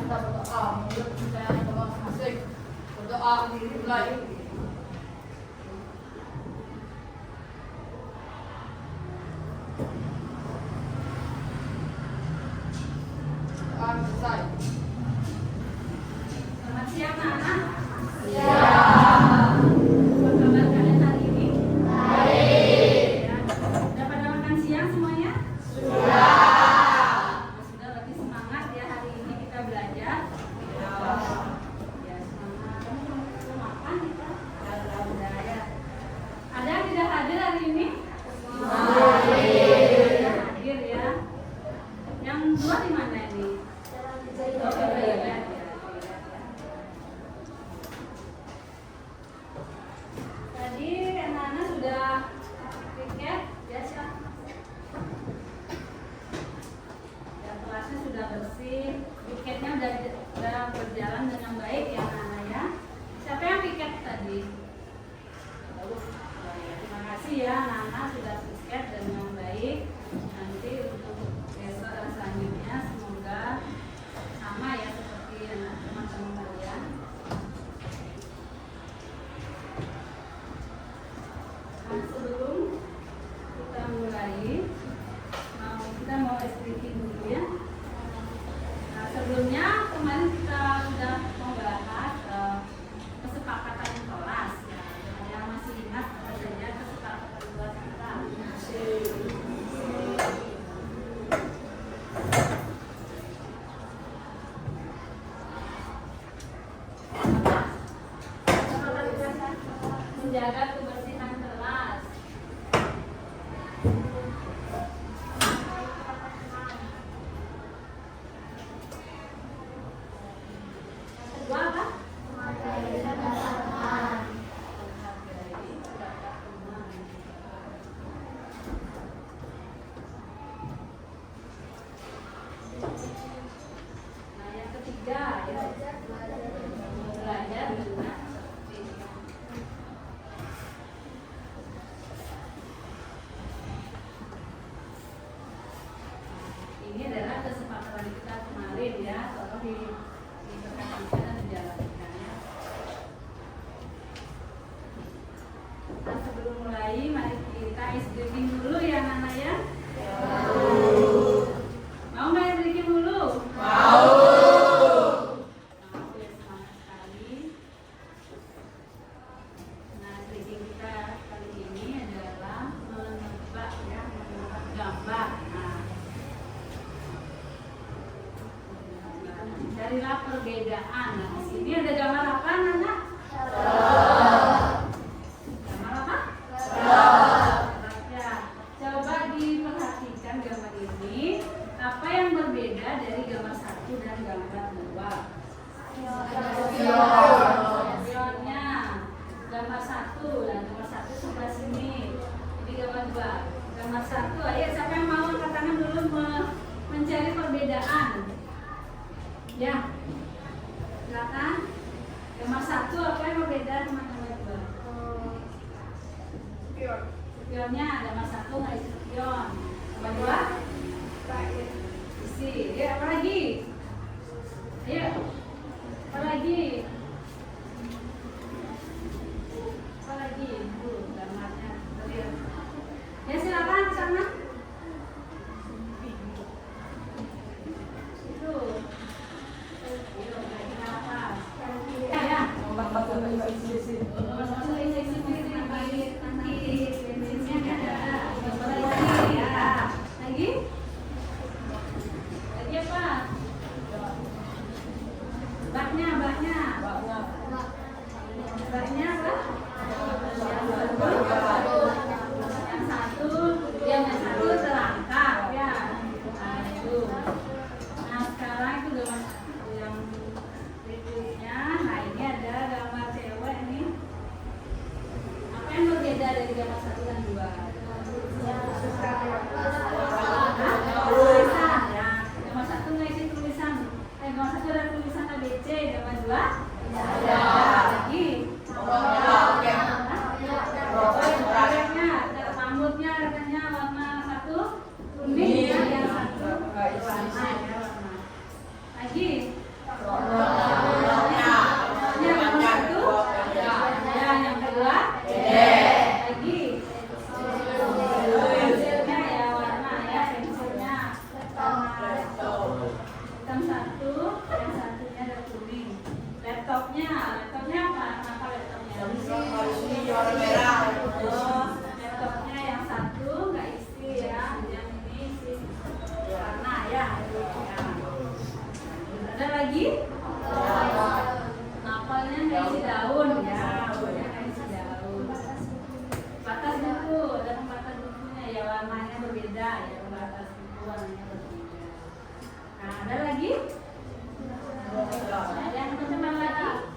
kita berdoa, menurut kepercayaan kita masing-masing. Berdoa sendiri mulai. Selesai. Selamat siang anak-anak. Siang. Apa kabar kalian hari ini? Baik. Ya. Sudah pada makan siang semuanya? Sudah. Sudah, berarti semangat ya hari ini kita belajar. Ya semangat. Kamu belum makan kita? Sudah ya. Ada yang tidak hadir hari ini? Hadir ya. Yang dua di mana ini? Oke, baik ya. Tadi anak-anak sudah tiket ya, Syah? Ya, kelasnya sudah bersih, tiketnya udah berjalan dengan baik ya anak-anak ya. Siapa yang tiket tadi? Terima kasih ya anak-anak sudah tiket dengan baik. Nanti untuk besok dan selanjutnya semoga sama ya seperti anak teman-teman kalian. Nah, sebelum kita mulai, kita mau speaking dulu ya. Nah, sebelumnya kemarin kita sudah membahas kesepakatan kelas ya. Yang masih ingat apa saja kesepakatan kelas kita? Menjaga kebersihan kelas. Yang kedua apa? Nah, yang ketiga ya, belajar dengan seperti ini. Ini adalah kesepakatan kita kemarin ya, tolong diperhatikan dan dijalankan ya. Nah, sebelum mulai, mari kita isi drinking dulu ya anak-anak ya. Mau nggak isi drinking dulu? Mau. Nah, oke, semangat sekali. Nah, drinking kita kali ini adalah menebak ya, menebak gambar. Nah, carilah perbedaan. Nah, di sini ada gambar apa, anak? Gambar apa? Ya, coba diperhatikan gambar ini. Apa yang berbeda dari gambar satu dan gambar dua? Spionnya. Gambar satu dan gambar satu sebelah sini. Ini gambar dua. Gambar satu. Ayo, siapa yang mau angkat tangan dulu mencari perbedaan? Ya, silakan. Gambar satu apa yang berbeda sama gambar dua? Spionnya gambar satu nggak isi spion. Gambar dua? Isi. Ya, apa lagi? Ayo, apa lagi? Apa lagi? Gambarnya. Ya, silakan ke sana. Itu. Yang satu terangkat ya. Nah, itu. Nah, sekarang itu gambar yang berikutnya. Nah, ini ada gambar cewek nih. Apa yang berbeda dari gambar satu dan dua? Tulisan ya. Gambar satu nggak isi tulisan. Gambar satu ada tulisan ABC. Gambar dua? Ada. Lagi? Rambutnya katanya warna satu kuning, yang satu warna ya warna. Lagi Yang satu, ya, yang kedua, lagi. Pensilnya ya warna ya, pensilnya warna hitam satu, yang satunya ada kuning. Laptopnya apa? Kenapa laptopnya? Oh, laptopnya yang satu nggak isi ya, yang ini isi warna ya. Ada lagi? Apelnya nggak isi daun ya, apelnya nggak isi daun. Batas buku, dan batas bukunya ya warnanya berbeda ya, batas buku warnanya berbeda. Nah, ada lagi? Ada yang teman-teman lagi?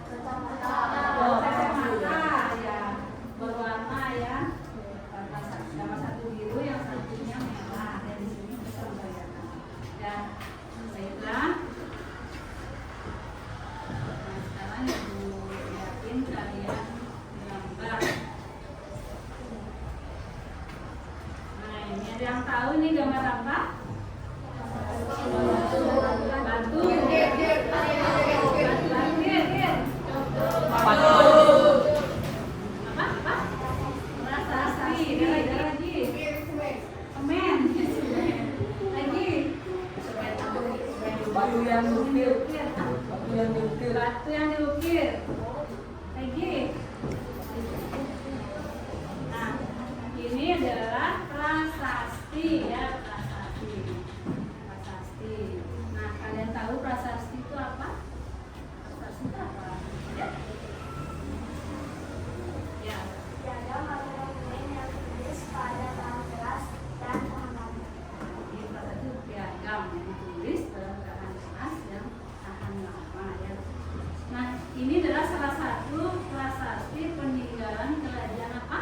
Oh, kacamata ya, berwarna ya. Batas sama satu biru, yang satunya merah. Dan di sini bisa membayangkan. Ya, baiklah. Nah, sekarang Ibu lihatin kalian gambar. Nah, ini ada yang tahu nih gambar apa? Batu. Apa? Prasasti. Ada lagi. Semen. Lagi. Batu yang diukir. Batu yang diukir. Lagi. Nah, ini adalah prasasti ya, prasasti. Prasasti. Nah, kalian tahu prasasti itu apa? Prasasti itu apa? Ya. Ya. Ini prasasti itu piagam yang ditulis dalam keadaan keras yang tahan lama ya. Nah, ini adalah salah satu prasasti peninggalan kerajaan apa?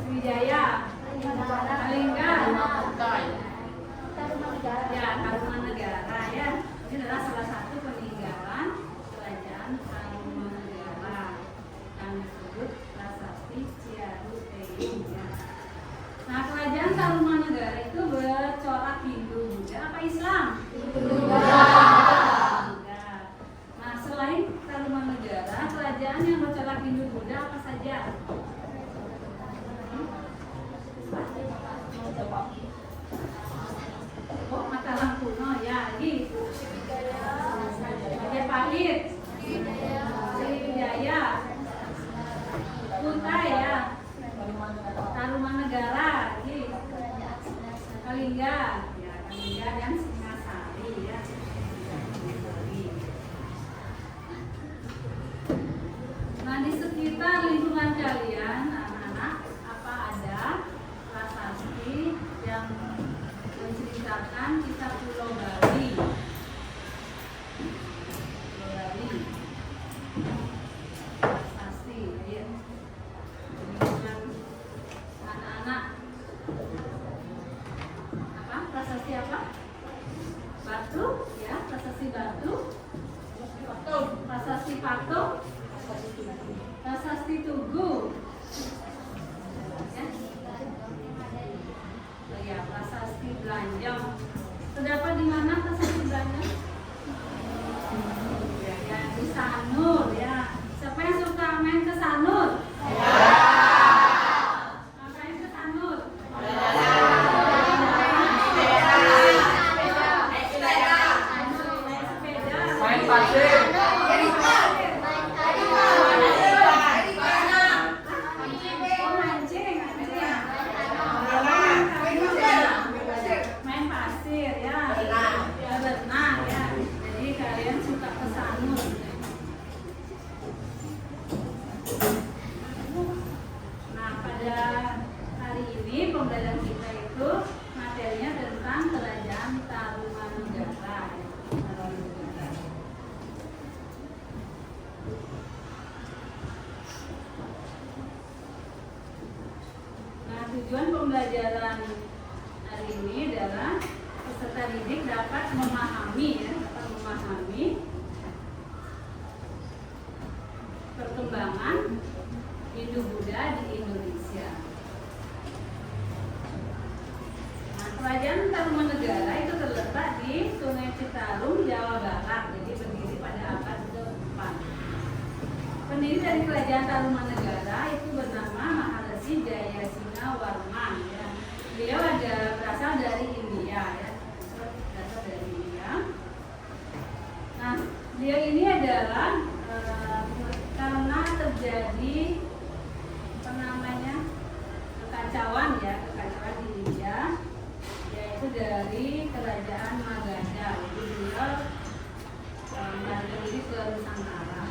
Wijaya, Kalingga, ya Tarumanegara ya. Ini adalah salah satu peninggalan kerajaan Tarumanegara yang disebut prasasti Ciaruteung ya. Nah, kerajaan Tarumanegara itu bercorak Hindu Buddha apa Islam? Buddha. Nah, selain Tarumanegara, kerajaan yang bercorak Hindu Buddha apa saja? Oh, Mataram kuno ya, lagi. Majapahit, Sriwijaya, Kutai ya, Tarumanegara, lagi. Kalingga, ya Kalingga dan Singasari ya. Nah, di sekitar lingkungan kalian, anak-anak, apa ada prasasti yang menceritakan kisah Pulau Bali? Pulau Bali. Prasasti, ya. Lingkungan anak-anak. Apa? Prasasti apa? Batu, ya, prasasti Batu. Prasasti Patung. Prasasti Tugu. Ya. Oh ya, prasasti Belanjang. Terdapat di mana prasasti Belanjang? Ya, di Sanur ya. Siapa yang suka main ke Sanur? Ya. Ngapain ke Sanur? Main pasir. Main pasir ya, berenang ya. Jadi kalian suka ke Sanur. Nah, pada hari ini pembelajaran kita itu materinya tentang kerajaan Tarumanegara. Nah, tujuan pembelajaran hari ini adalah peserta didik dapat memahami perkembangan Hindu Hindu Buddha di Indonesia. Nah, Kerajaan Tarumanegara itu terletak di Sungai Citarum, Jawa Barat. Jadi berdiri pada abad ke-4. Pendiri dari Kerajaan Tarumanegara itu bernama Maharishi Jayasinghawarman. Ya. Beliau berasal dari India, ya. Berasal dari India. Nah, beliau ini adalah karena terjadi kekacauan di India, yaitu dari Kerajaan Magadha. Jadi beliau melarikan diri ke Nusantara.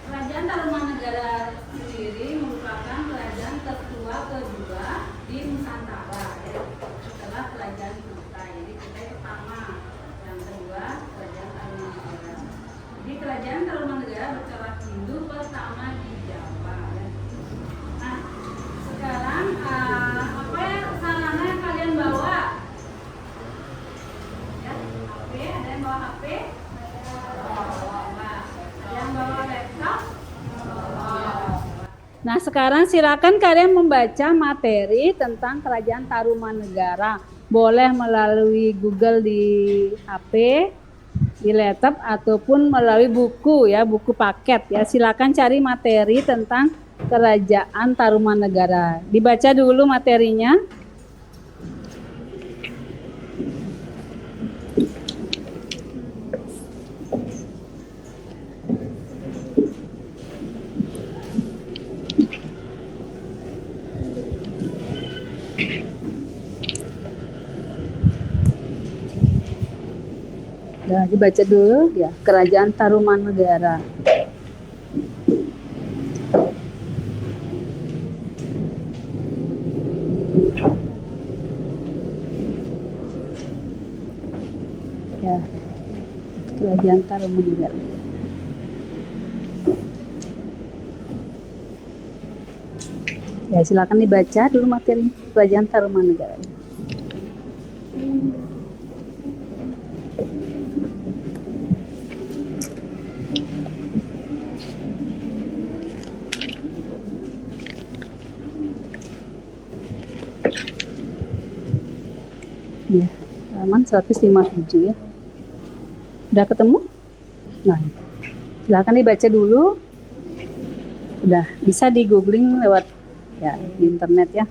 Kerajaan Tarumanegara sendiri merupakan kerajaan tertua kedua di Nusantara, ya, setelah Kerajaan Kutai. Jadi Kutai pertama, yang kedua Kerajaan Tarumanegara. Jadi Kerajaan Tarumanegara bercorak Hindu pertama di Jawa. Ya. Nah, sekarang apa ya sarana yang kalian bawa? Ya, HP, ada yang bawa HP? Ada yang bawa laptop? Nah, sekarang silakan kalian membaca materi tentang Kerajaan Tarumanegara. Boleh melalui Google di HP, di laptop, ataupun melalui buku, ya, buku paket, ya. Silakan cari materi tentang Kerajaan Tarumanegara. Dibaca dulu materinya. Nah, dibaca dulu, ya, Kerajaan Tarumanegara. Ya, Kerajaan Tarumanegara. Ya, silakan dibaca dulu materi Kerajaan Tarumanegara. Ya, halaman 157, ya. Udah ketemu? Nah, silakan dibaca dulu. Udah, bisa di googling lewat, ya, di internet, ya.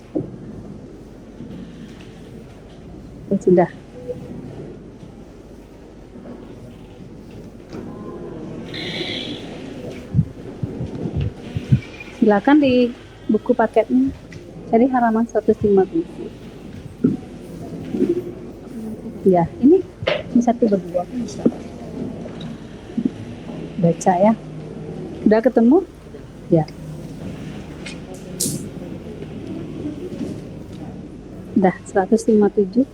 Oh, sudah. Silakan di buku paketnya cari halaman 157. Ya, ini satu berdua bisa baca, ya. Udah ketemu? Ya. Udah 157.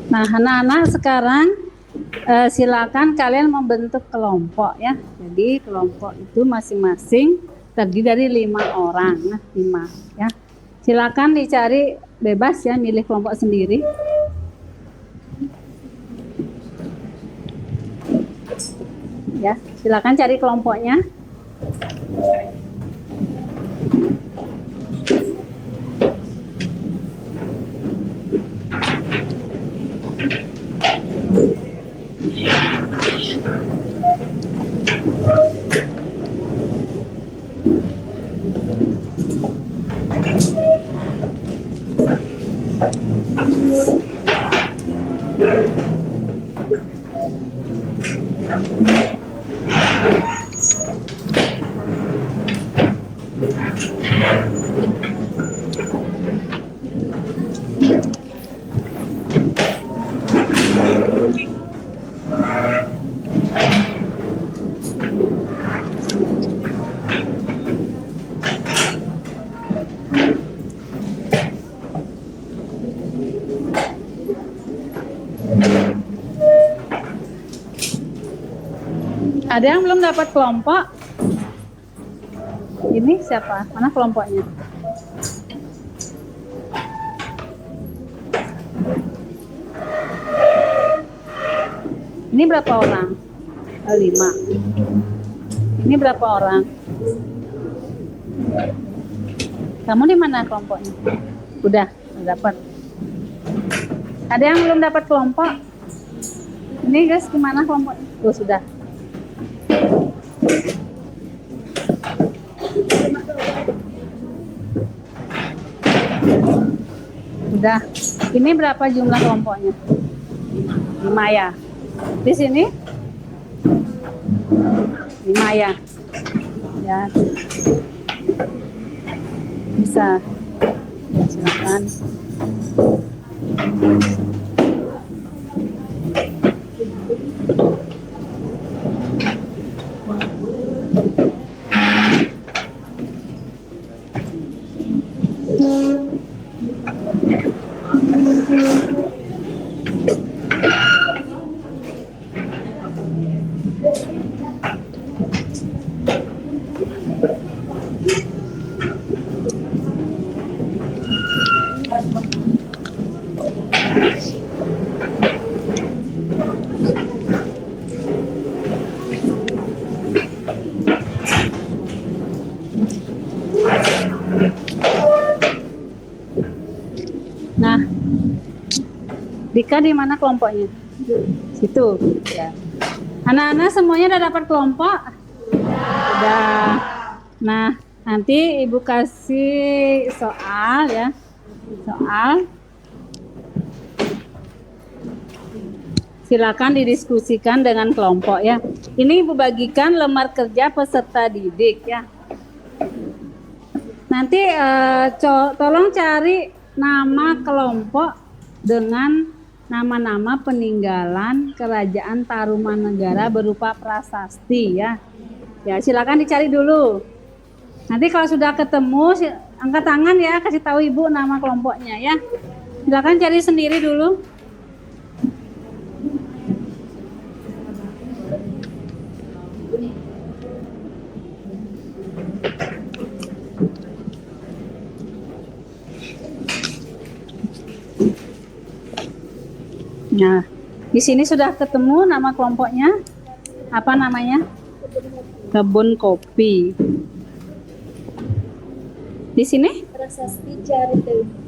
Nah, anak-anak sekarang silakan kalian membentuk kelompok ya. Jadi kelompok itu masing-masing terdiri dari 5 orang. Nah, 5 ya. Silakan dicari bebas ya, milih kelompok sendiri. Ya, silakan cari kelompoknya. Ada yang belum dapat kelompok? Ini siapa? Mana kelompoknya? Ini berapa orang? 5. Ini berapa orang? Kamu di mana kelompoknya? Udah dapat. Ada yang belum dapat kelompok? Ini guys, gimana kelompoknya? Oh, sudah. Udah. Ini berapa jumlah kelompoknya? 5 ya. Di sini 5 ya. Ya. Bisa. Ya, silakan. Nah, Dika di mana kelompoknya? Situ. Ya. Anak-anak semuanya udah dapat kelompok? Udah. Nah, nanti Ibu kasih soal ya. Soal. Silakan didiskusikan dengan kelompok ya. Ini Ibu bagikan lembar kerja peserta didik ya. Nanti tolong cari nama kelompok dengan nama-nama peninggalan kerajaan Tarumanegara berupa prasasti ya. Ya, silakan dicari dulu. Nanti kalau sudah ketemu angkat tangan ya, kasih tahu Ibu nama kelompoknya ya. Silakan cari sendiri dulu. Nah, di sini sudah ketemu nama kelompoknya. Apa namanya? Kebun kopi. Di sini?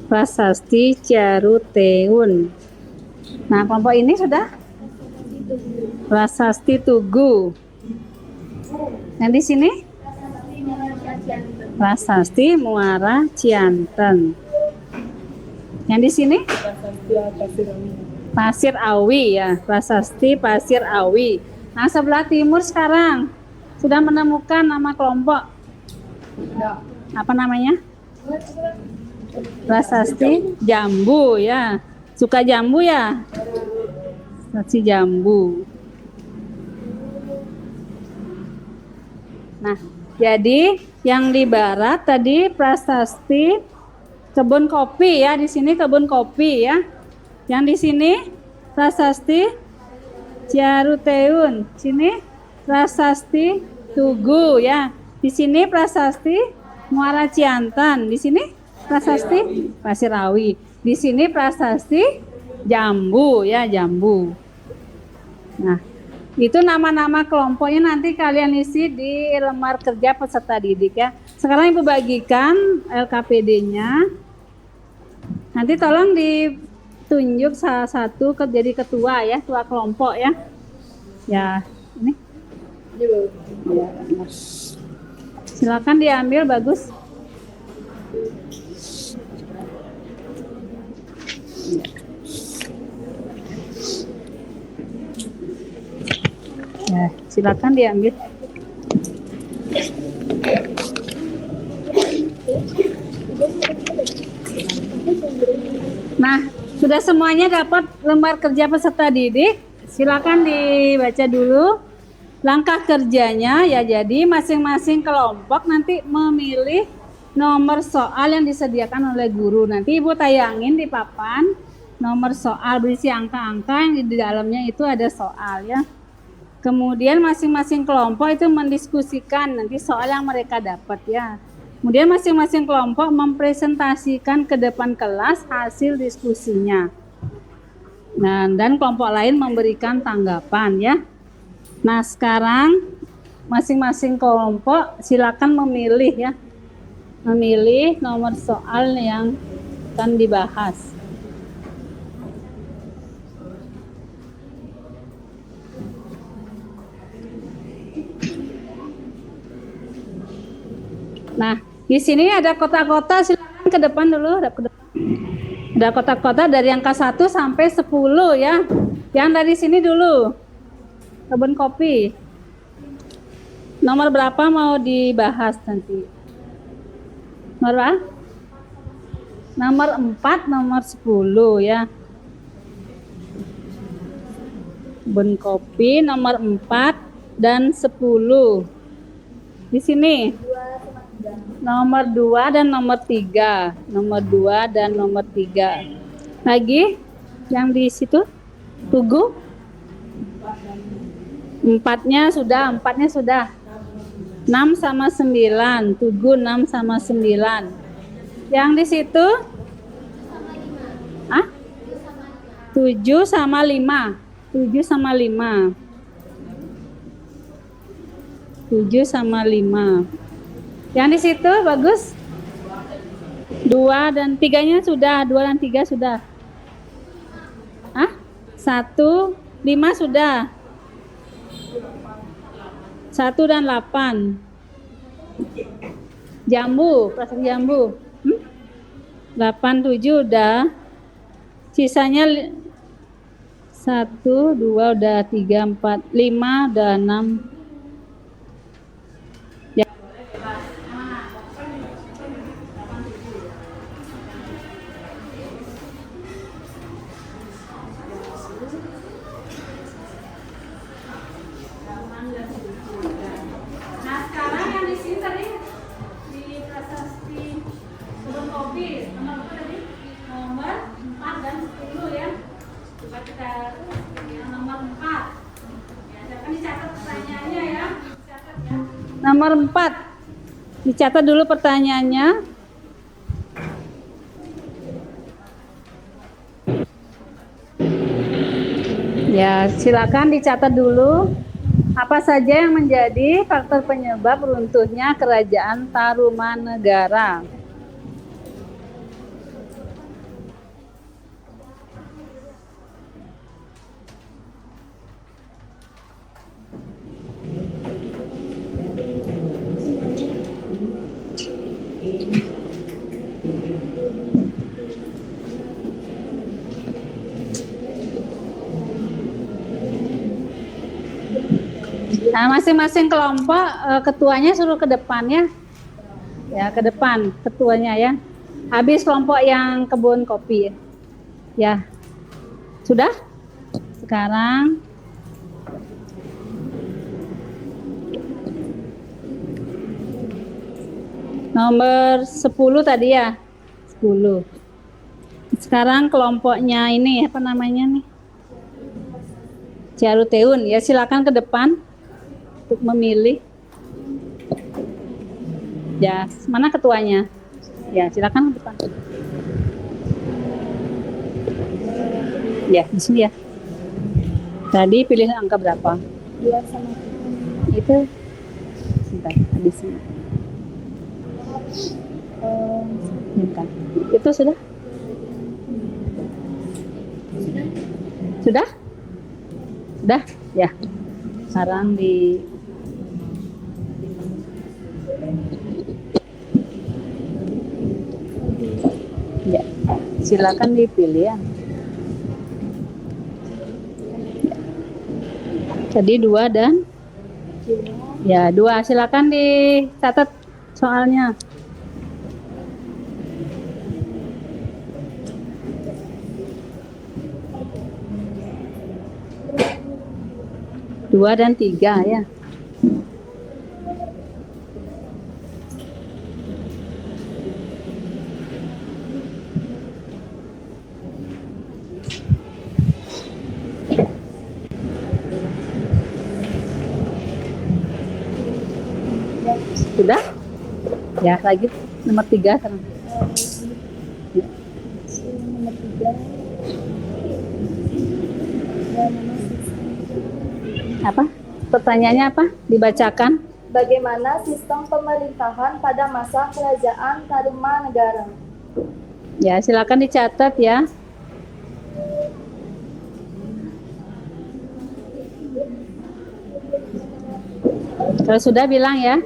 Prasasti Caruteun. Nah, kelompok ini sudah? Prasasti Tugu. Yang di sini? Prasasti Muara Cianten. Yang di sini? Pasir Awi ya, Prasasti Pasir Awi. Nah, sebelah timur sekarang sudah menemukan nama kelompok. Apa namanya? Prasasti Jambu ya. Suka jambu ya? Prasasti Jambu. Nah, jadi yang di barat tadi Prasasti Kebun Kopi ya, di sini kebun kopi ya. Yang di sini Prasasti Ciaruteun. Sini Prasasti Tugu ya. Di sini Prasasti Muara Ciantan. Di sini Prasasti Pasirawi. Di sini Prasasti Jambu ya, Jambu. Nah, itu nama-nama kelompoknya nanti kalian isi di lembar kerja peserta didik ya. Sekarang Ibu bagikan LKPD-nya. Nanti tolong ditunjuk salah satu jadi ketua ya, ketua kelompok ya. Ya, ini. Ya, silakan diambil, bagus. Ya, silakan diambil. Nah, sudah semuanya dapat lembar kerja peserta didik. Silakan dibaca dulu langkah kerjanya ya. Jadi masing-masing kelompok nanti memilih nomor soal yang disediakan oleh guru. Nanti Ibu tayangin di papan nomor soal berisi angka-angka yang di dalamnya itu ada soal ya. Kemudian masing-masing kelompok itu mendiskusikan nanti soal yang mereka dapat ya. Kemudian masing-masing kelompok mempresentasikan ke depan kelas hasil diskusinya. Nah, dan kelompok lain memberikan tanggapan ya. Nah, sekarang masing-masing kelompok silakan memilih ya. Memilih nomor soal yang akan dibahas. Nah, di sini ada kotak-kotak, silakan ke depan dulu, ada kotak-kotak dari angka 1 sampai 10 ya. Yang dari sini dulu. Kebun kopi. Nomor berapa mau dibahas nanti? Nomor berapa? Nomor 4, nomor 10 ya. Kebun kopi nomor 4 dan 10. Di sini. Nomor 2 dan nomor 3. Nomor 2 dan nomor 3. Lagi yang di situ Tugu. 4-nya sudah. 6 sama 9. Tugu 6 sama 9. Yang di situ 7 sama 5. 7 sama 5. 7 sama 5. Yang di situ bagus. 2 dan 3-nya sudah, 2 dan 3 sudah. 1, 5 sudah. 1 dan 8. Jambu, prasasti jambu. 8, 7 udah. Sisanya 1, 2 udah, 3, 4, 5 udah, 6. Nomor 4. Dicatat dulu pertanyaannya. Ya, silakan dicatat dulu. Apa saja yang menjadi faktor penyebab runtuhnya Kerajaan Tarumanegara? Nah, masing-masing kelompok ketuanya suruh ke depannya. Ya, ke depan ketuanya ya. Habis kelompok yang kebun kopi. Ya. Sudah? Sekarang nomor 10 tadi ya. 10. Sekarang kelompoknya ini apa namanya nih? Ciaruteun. Ya, silakan ke depan untuk memilih. Ya, mana ketuanya? Ya, silakan ke depan. Ya, di sini ya. Tadi pilih angka berapa? 2 sama 3. Itu sebentar, di sini. Bentar. Itu sudah? Sudah? Sudah? Ya. Sekarang di ya, silakan dipilih ya. Tadi 2 dan ya 2, silakan dicatat soalnya. Dua dan 3 ya. Sudah? Ya, lagi nomor 3 sekarang. Ya. Nomor 3. Apa? Pertanyaannya apa? Dibacakan. Bagaimana sistem pemerintahan pada masa Kerajaan Tarumanegara? Ya, silakan dicatat ya. Kalau sudah bilang ya.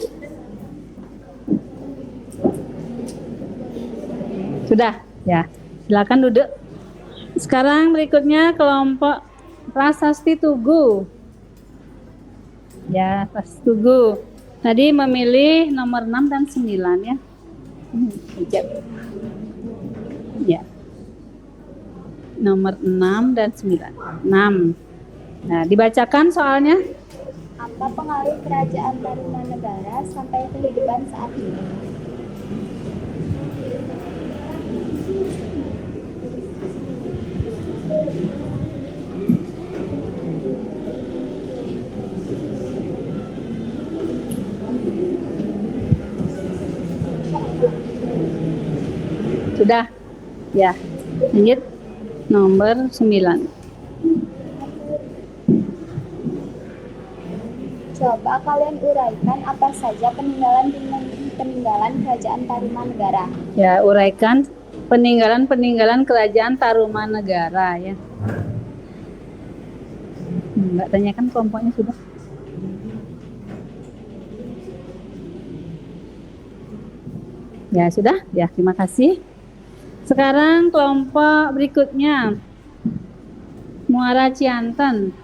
Sudah, ya. Silakan duduk. Sekarang berikutnya kelompok Prasasti Tugu. Ya, Prasasti Tugu. Tadi memilih nomor 6 dan 9 ya. Sekejap. Ya. Nomor 6 dan 9. 6. Nah, dibacakan soalnya. Apa pengaruh Kerajaan Tarumanegara sampai kehidupan saat ini? Sudah. Ya. Lanjut. Nomor 9. Coba kalian uraikan apa saja peninggalan Kerajaan Tarumanegara. Ya, uraikan peninggalan Kerajaan Tarumanegara ya. Enggak tanyakan kelompoknya sudah. Ya, sudah? Ya, terima kasih. Sekarang kelompok berikutnya. Muara Cianten.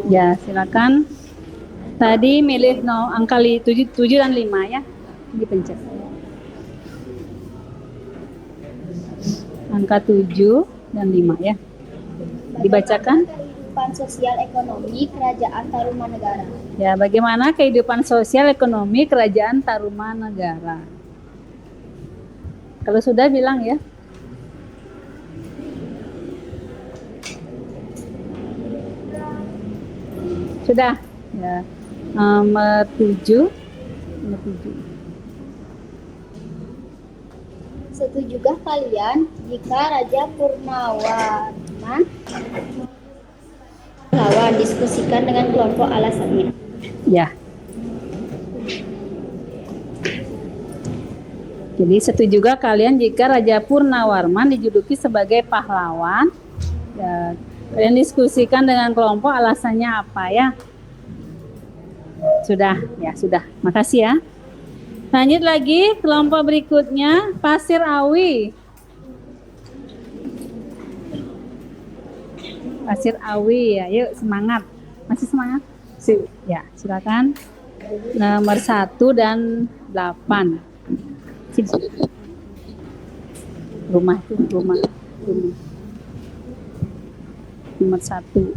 Ya, silakan. Tadi milih angka 7 dan 5 ya. Dipencet. Angka 7 dan 5 ya. Dibacakan. Kehidupan sosial ekonomi Kerajaan Tarumanegara. Ya, bagaimana kehidupan sosial ekonomi Kerajaan Tarumanegara? Kalau sudah bilang ya. Sudah. Ya. Nomor 7. Nomor 7. Setujukah kalian jika Raja Purnawarman lawan diskusikan dengan kelompok alasannya? Ya. Jadi setujukah kalian jika Raja Purnawarman dijuluki sebagai pahlawan? Ya, kalian diskusikan dengan kelompok alasannya apa ya? Sudah, ya sudah. Makasih ya. Lanjut lagi kelompok berikutnya Pasir Awi. Pasir Awi ya, yuk semangat. Masih semangat? Ya, silakan. Nomor 1 dan 8. Sini. Rumah itu, rumah. Nomor 1.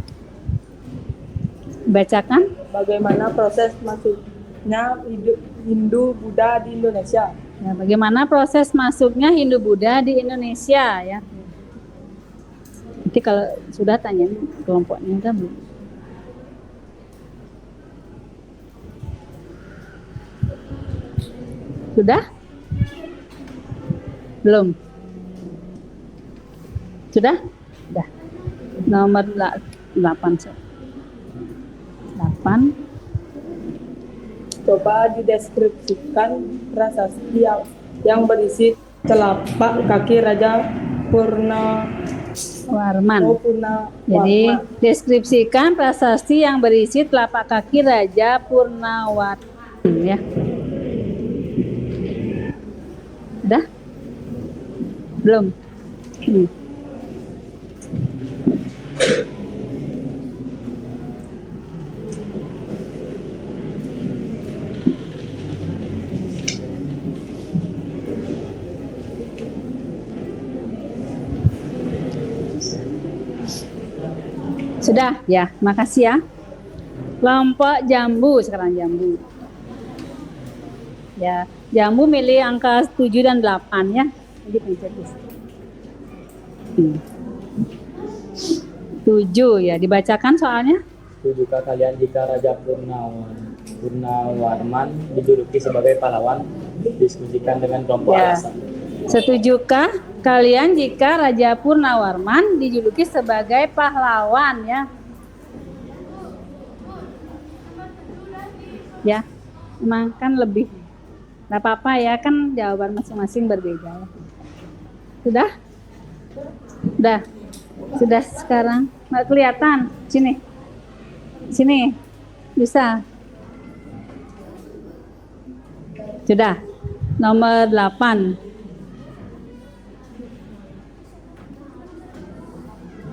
Bacakan. Bagaimana proses masuknya hidup Hindu-Buddha di Indonesia. Ya, bagaimana proses masuknya Hindu-Buddha di Indonesia ya? Nanti kalau sudah tanya kelompoknya udah belum? Sudah? Belum? Sudah? Sudah. Nomor 8. 8. Coba dideskripsikan prasasti yang berisi telapak kaki Raja Warman. Purnawarman. Jadi deskripsikan prasasti yang berisi telapak kaki Raja Purnawarman ya. Udah? Belum? Sudah ya, makasih ya. Kelompok jambu, sekarang jambu. Ya, jambu milih angka 7 dan 8 ya. Jadi pencet di sini. 7 ya, dibacakan soalnya. Setujukah kalian jika Raja Purnawarman dijuluki sebagai pahlawan? Diskusikan dengan kelompok Ya. alasan. Setujukah kalian jika Raja Purnawarman dijuluki sebagai pahlawan ya? Ya, emang kan lebih. Nggak apa-apa ya, kan jawaban masing-masing berbeda ya. Sudah? Sudah. Sudah sekarang. Nggak kelihatan. Sini. Sini. Bisa. Sudah. Nomor 8.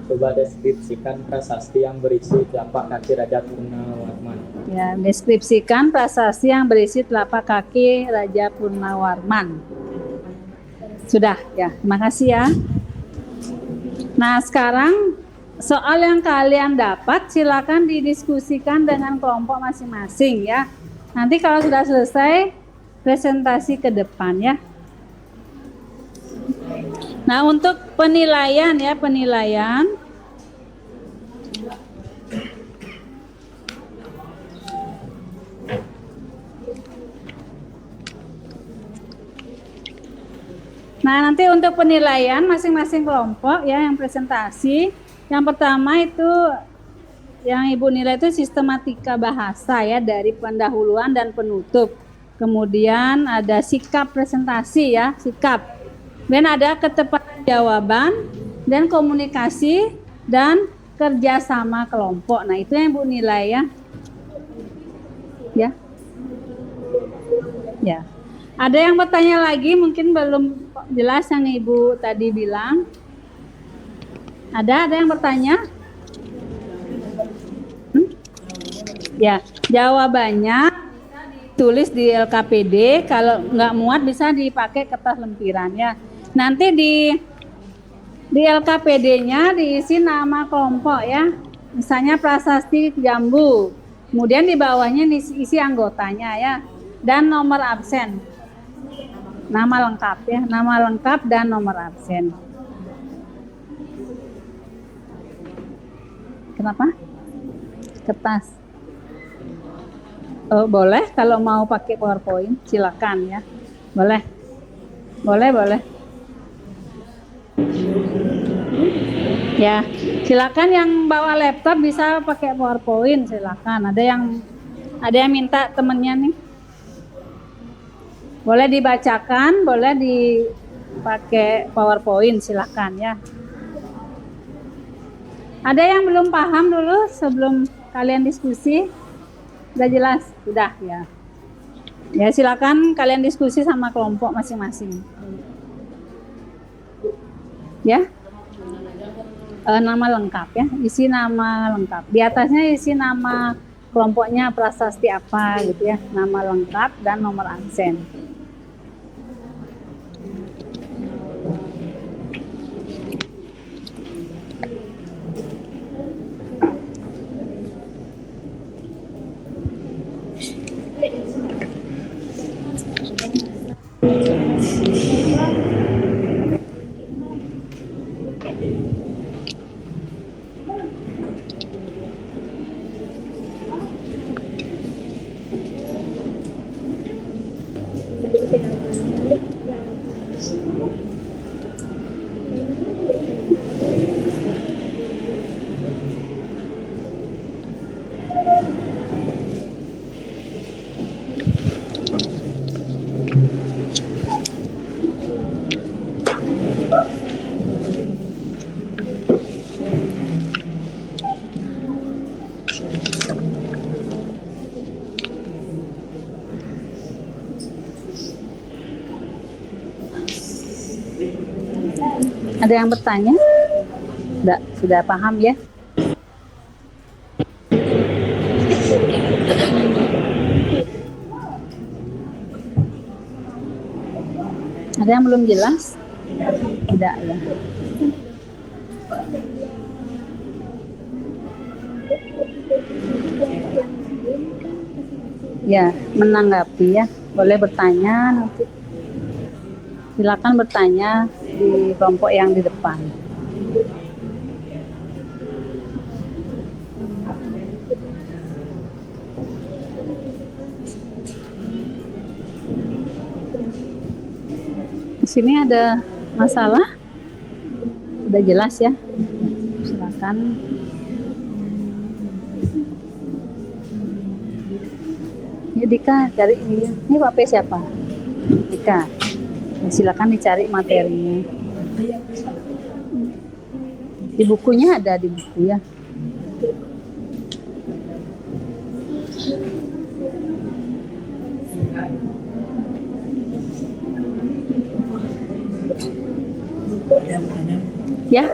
Coba deskripsikan prasasti yang berisi telapak kaki Raja Purnawarman. Ya, deskripsikan prasasti yang berisi telapak kaki Raja Purnawarman. Sudah ya, terima kasih ya. Nah, sekarang soal yang kalian dapat silakan didiskusikan dengan kelompok masing-masing ya. Nanti kalau sudah selesai, presentasi ke depan ya. Nah, untuk penilaian ya, penilaian. Nah, nanti untuk penilaian masing-masing kelompok ya yang presentasi. Yang pertama itu yang Ibu nilai itu sistematika bahasa ya, dari pendahuluan dan penutup. Kemudian ada sikap presentasi ya, sikap. Dan ada ketepatan jawaban dan komunikasi dan kerjasama kelompok. Nah, itu yang Ibu nilai ya. Ya. Ya. Ada yang bertanya lagi, mungkin belum jelas yang Ibu tadi bilang. Ada yang bertanya? Ya, jawabannya tulis di LKPD. Kalau nggak muat bisa dipakai kertas lempiran ya. Nanti di LKPD-nya diisi nama kelompok ya. Misalnya prasasti jambu. Kemudian di bawahnya diisi anggotanya ya. Dan nomor absen. Nama lengkap ya, nama lengkap dan nomor absen. Kenapa? Kertas. Oh, boleh kalau mau pakai PowerPoint, silakan ya. Boleh. Boleh. Ya, silakan yang bawa laptop bisa pakai PowerPoint, silakan. Ada yang minta temennya nih. Boleh dibacakan, boleh dipakai PowerPoint, silakan ya. Ada yang belum paham dulu sebelum kalian diskusi? Sudah jelas? Sudah ya. Ya, silakan kalian diskusi sama kelompok masing-masing. Ya. Nama lengkap ya, isi nama lengkap. Di atasnya isi nama kelompoknya, prasasti apa gitu ya, nama lengkap dan nomor absen. Ada yang bertanya? Sudah paham ya? Ada yang belum jelas? Tidak ya. Ya, menanggapi ya. Boleh bertanya nanti. Silakan bertanya di kelompok yang di depan. Di sini ada masalah? Udah jelas ya? Silakan. Ya Dika, cari ini. Ini HP siapa? Dika. Ya, silakan dicari materinya. Di bukunya ada di buku ya. Ya,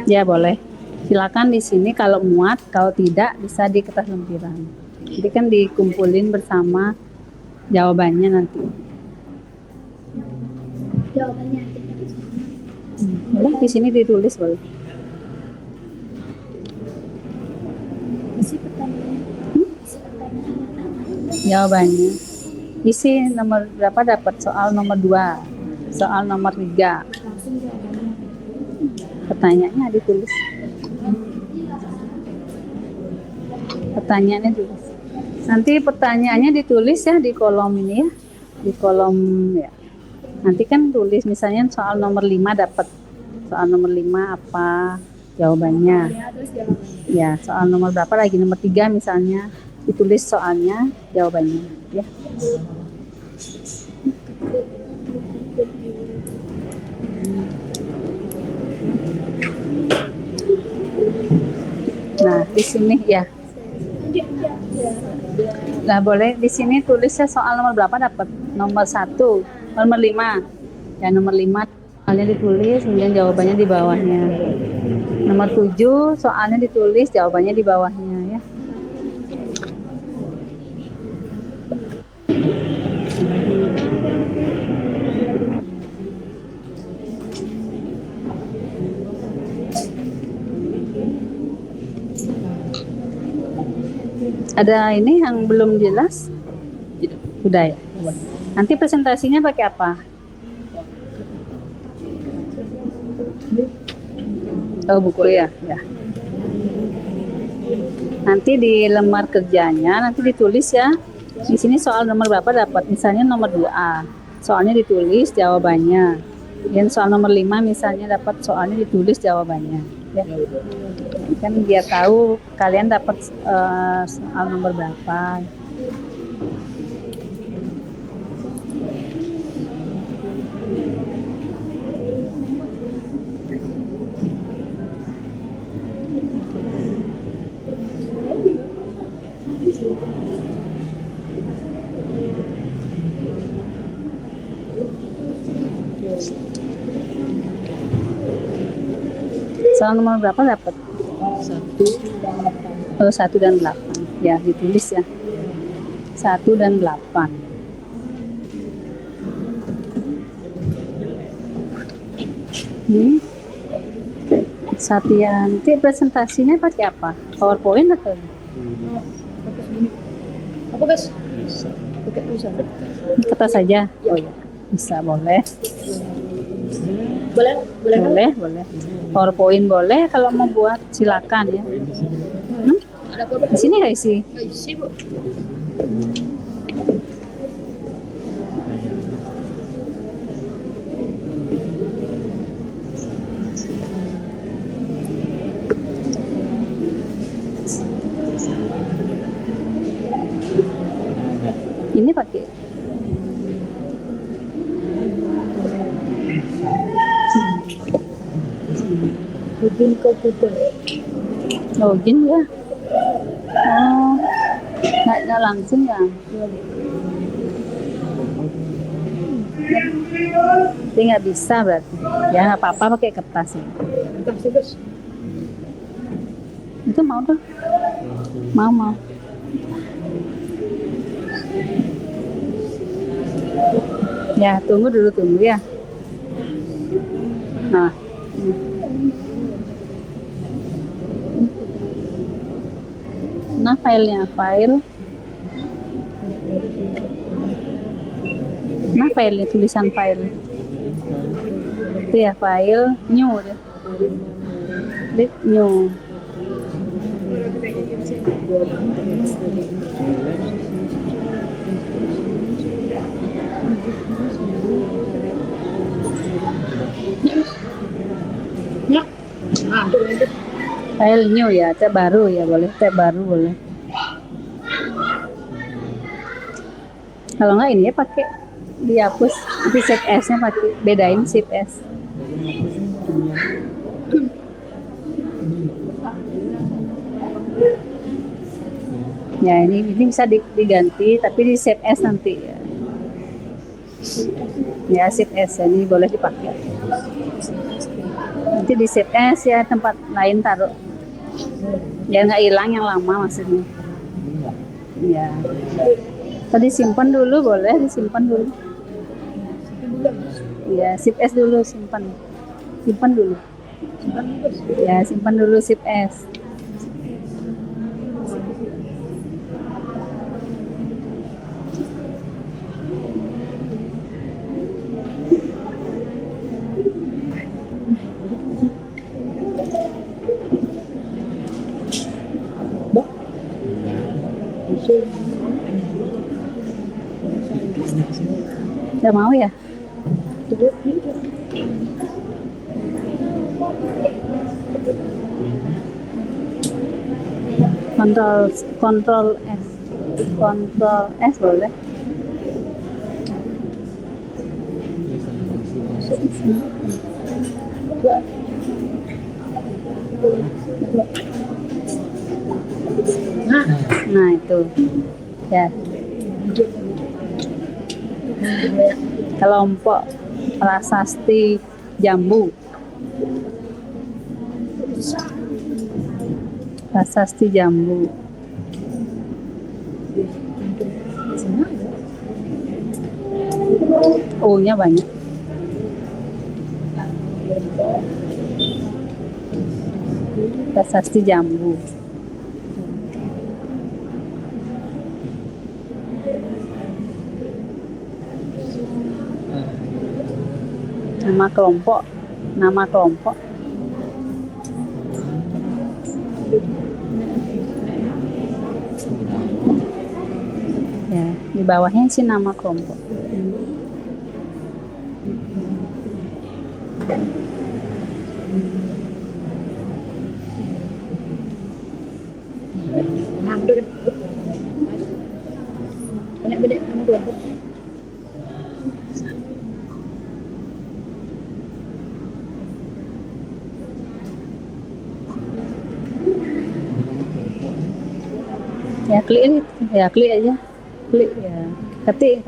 ya boleh. Silakan di sini kalau muat, kalau tidak bisa di kertas lempiran. Jadi kan dikumpulin bersama jawabannya nanti. Jawabannya Boleh di sini ditulis boleh. isi pertanyaan. Isi pertanyaan pertama. Jawabannya. Isi nomor berapa dapat soal nomor 2, soal nomor 3. Langsung jawabannya. Pertanyaannya ditulis. Pertanyaannya ditulis. Nanti pertanyaannya ditulis ya di kolom ini ya. Di kolom ya. Nanti kan tulis misalnya soal nomor 5 dapat. Soal nomor 5 apa jawabannya. Ya, terus jawabannya. Ya, soal nomor berapa lagi? Nomor 3 misalnya. Ditulis soalnya, jawabannya ya. Nah, di sini ya. Nah, boleh di sini tulisnya soal nomor berapa dapat? Nomor 1, nomor 5. Ya, nomor 5 soalnya ditulis, kemudian jawabannya di bawahnya. Nomor 7 soalnya ditulis, jawabannya di bawahnya ya. Ada ini yang belum jelas? Sudah ya? Nanti presentasinya pakai apa? Oh, buku ya? Ya. Nanti di lembar kerjanya nanti ditulis ya. Di sini soal nomor berapa dapat? Misalnya nomor 2A. Soalnya ditulis jawabannya. Dan soal nomor 5 misalnya dapat soalnya ditulis jawabannya. Ya. Kan biar tahu kalian dapat soal nomor berapa. Soal nomor berapa dapat? 1 dan 8. Ya, ditulis ya. 1 dan 8. Satya, nanti presentasinya pakai apa? PowerPoint atau? Apa guys? Bisa. Pakai tulisan. Kertas saja? Oh ya, bisa, boleh. Boleh? Boleh kan? Boleh, boleh. PowerPoint boleh, kalau mau buat silakan ya. Ada Di sini nggak isi? isi bu. Ini pakai. Login komputer. Login ya. Oh, nggak langsung ya. Jadi nggak bisa berarti. Ya nggak apa-apa pakai kertas ini. Itu mau tuh. Mau. Ya, tunggu ya. Nah. Nah, filenya Nah, filenya tulisan file. Itu ya file new deh. Klik new. File new ya, tab baru ya boleh, tab baru boleh. Kalau nggak ini ya pakai dihapus, nanti shift S-nya pakai bedain shift S. Ya ini bisa diganti, tapi di shift S nanti ya. Ya shift S ini boleh dipakai. Nanti di shift S ya tempat lain taruh. Ya nggak hilang yang lama maksudnya. Ya. Tadi simpan dulu boleh, disimpan dulu. Ya, shift S dulu simpan. Simpan dulu. Ya, simpan dulu shift S. Udah mau ya? Kontrol S boleh. Nah itu ya. Kelompok prasasti jambu. Prasasti jambu. O-nya banyak. Prasasti jambu. Nama kelompok. Ya, di bawahnya sih nama kelompok. Banyak kamu kelompok. Ya klik aja, klik ya, ketik.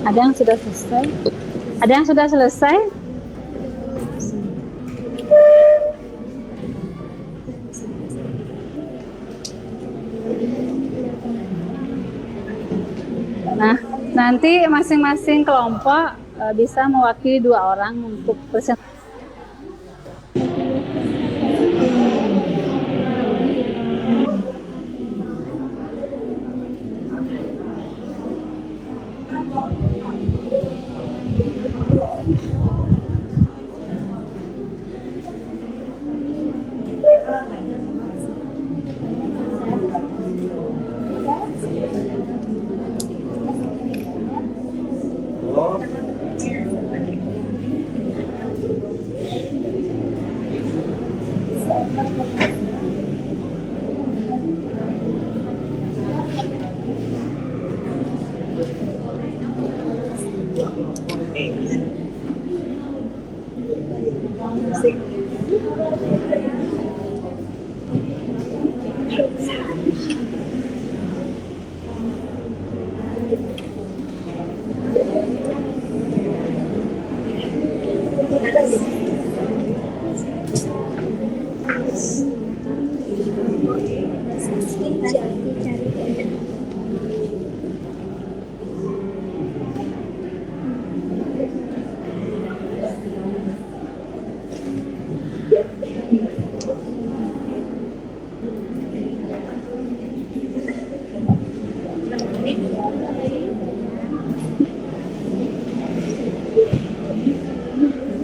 Ada yang sudah selesai? Ada yang sudah selesai? Nah, nanti masing-masing kelompok bisa mewakili 2 orang untuk presentasi.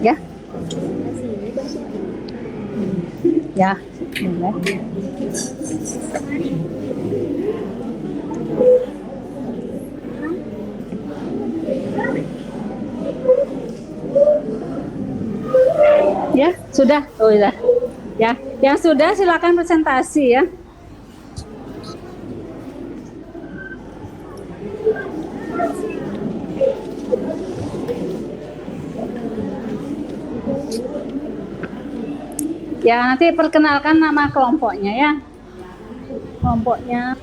Ya. Ya, boleh. Ya, sudah. Oh, sudah. Ya, yang sudah silakan presentasi ya. Ya, nanti perkenalkan nama kelompoknya ya. Kelompoknya.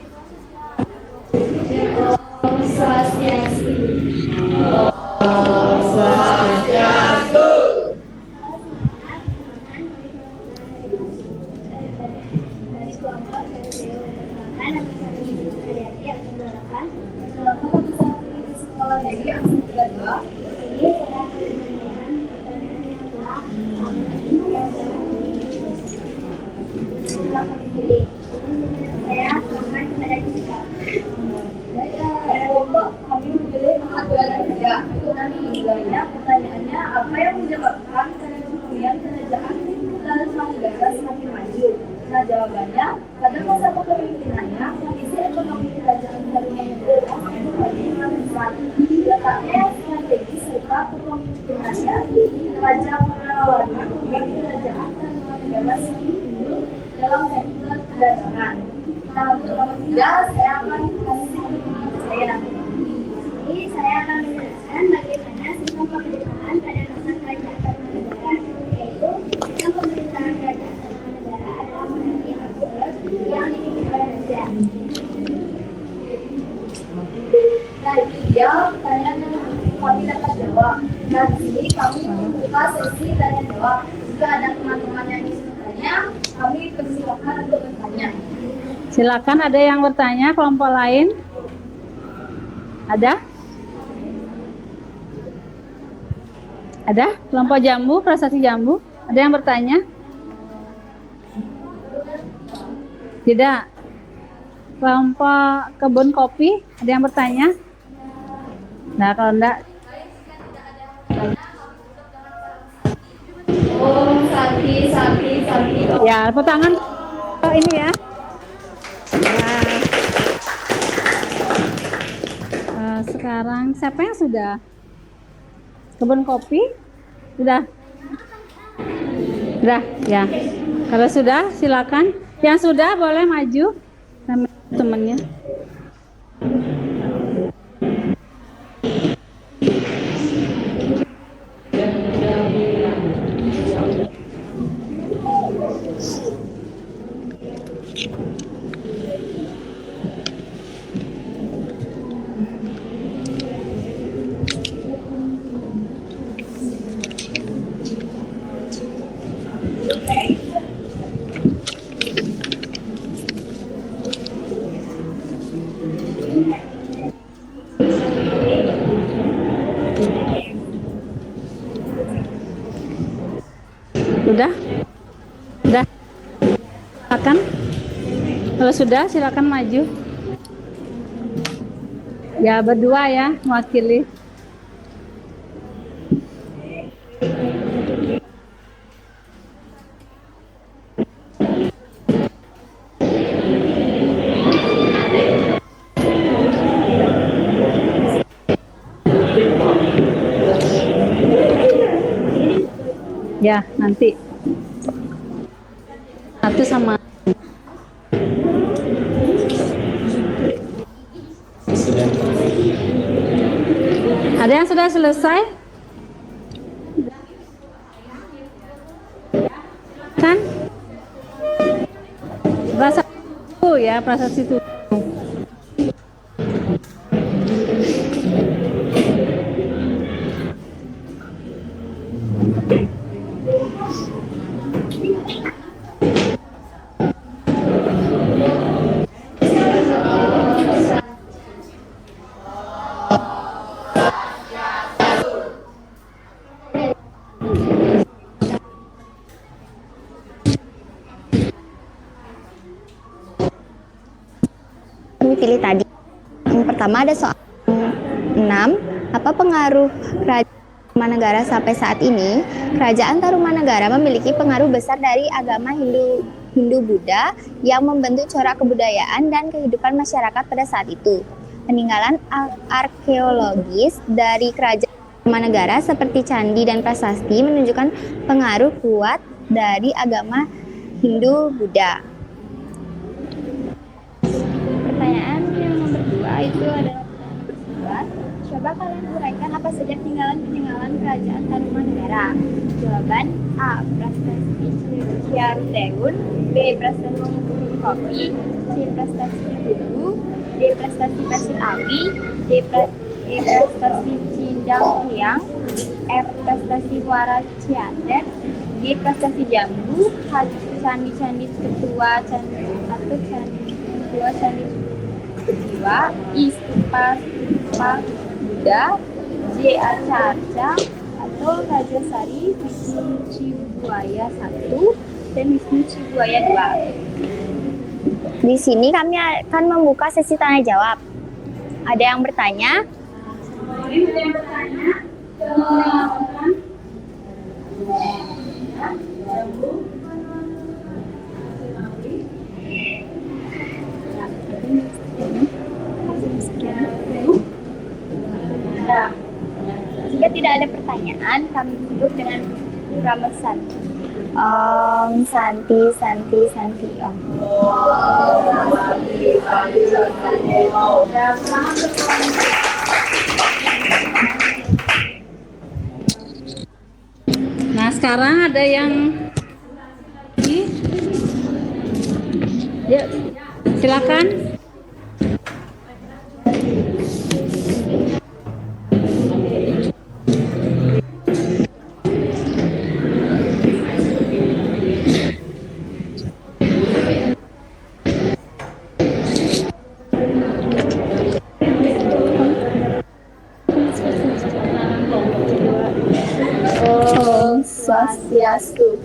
Pertanyaannya, apa yang menyebabkan kemudian kerajaan Taruman Negara semakin maju? Nah, jawabannya, pada masa kepemimpinannya, kondisi ekonomi kerajaan Taruman Negara semakin besar. Letaknya yang strategis serta kepemimpinannya, Raja Purnawarman membuat kerajaan Taruman Negara semakin unggul dalam sektor perdagangan. Nah, untuk nomor 3, saya akan kasih saya. Ini saya akan menjelaskan bagaimana sistem pemerintahan pada masa kerajaan Taruman yaitu sistem pemerintahan kerajaan Taruman adalah monarki absolut yang dipimpin oleh raja. Nah, dia pertanyaan yang kami dapat jawab. Nah, di sini kami membuka sesi tanya jawab. Jika ada teman-teman yang ingin bertanya, kami persilakan untuk bertanya. Silakan, ada yang bertanya, kelompok lain? Ada? Ada? Kelompok jambu, prasasti jambu? Ada yang bertanya? Tidak. Kelompok kebun kopi, ada yang bertanya? Nah, kalau enggak, Sapi. ya, tepuk tangan. Oh, ini ya. Nah, sekarang siapa yang sudah? Kebun kopi? Sudah? Sudah, ya. Kalau sudah, silakan. Yang sudah boleh maju sama temannya. Sudah? Sudah? Silakan. Kalau sudah, silakan maju. Ya, berdua ya, mewakili. Ya, nanti satu sama ada yang sudah selesai? Kan? Prasasti ya, prasasti itu. Kami pilih tadi. Yang pertama ada soal 6. Apa pengaruh kerajaan Tarumanegara sampai saat ini? Kerajaan Tarumanegara memiliki pengaruh besar dari agama Hindu-Buddha yang membentuk corak kebudayaan dan kehidupan masyarakat pada saat itu. Peninggalan arkeologis dari kerajaan Tarumanegara seperti candi dan prasasti menunjukkan pengaruh kuat dari agama Hindu-Buddha. Pertanyaan yang nomor 2 itu adalah pertanyaan nomor 9. Coba kalian uraikan apa saja peninggalan kerajaan Tarumanegara. Jawaban A. Prasasti Ciardeun, B. Prasasti Kopi, C. Prasasti Budu, D. Prasasti Pasir Awi, E. Prasasti Cindang Hyang, F. Prasasti Muara Cianten, G. Prasasti Jambu, H. Candi-candi Ketua, Candi 1, Candi 2, Candi Jiwa, I. Stupa Buddha, J. Arca-arca atau Raja Sari, Wisnu Cibuaya 1 dan Wisnu Cibuaya 2. Di sini kami akan membuka sesi tanya jawab. Ada yang bertanya? Jika tidak ada pertanyaan, kami tutup dengan Rama Santi. Om Santi Santi Santi Om. Nah, sekarang ada yang yuk, silakan. Om Swastiastu.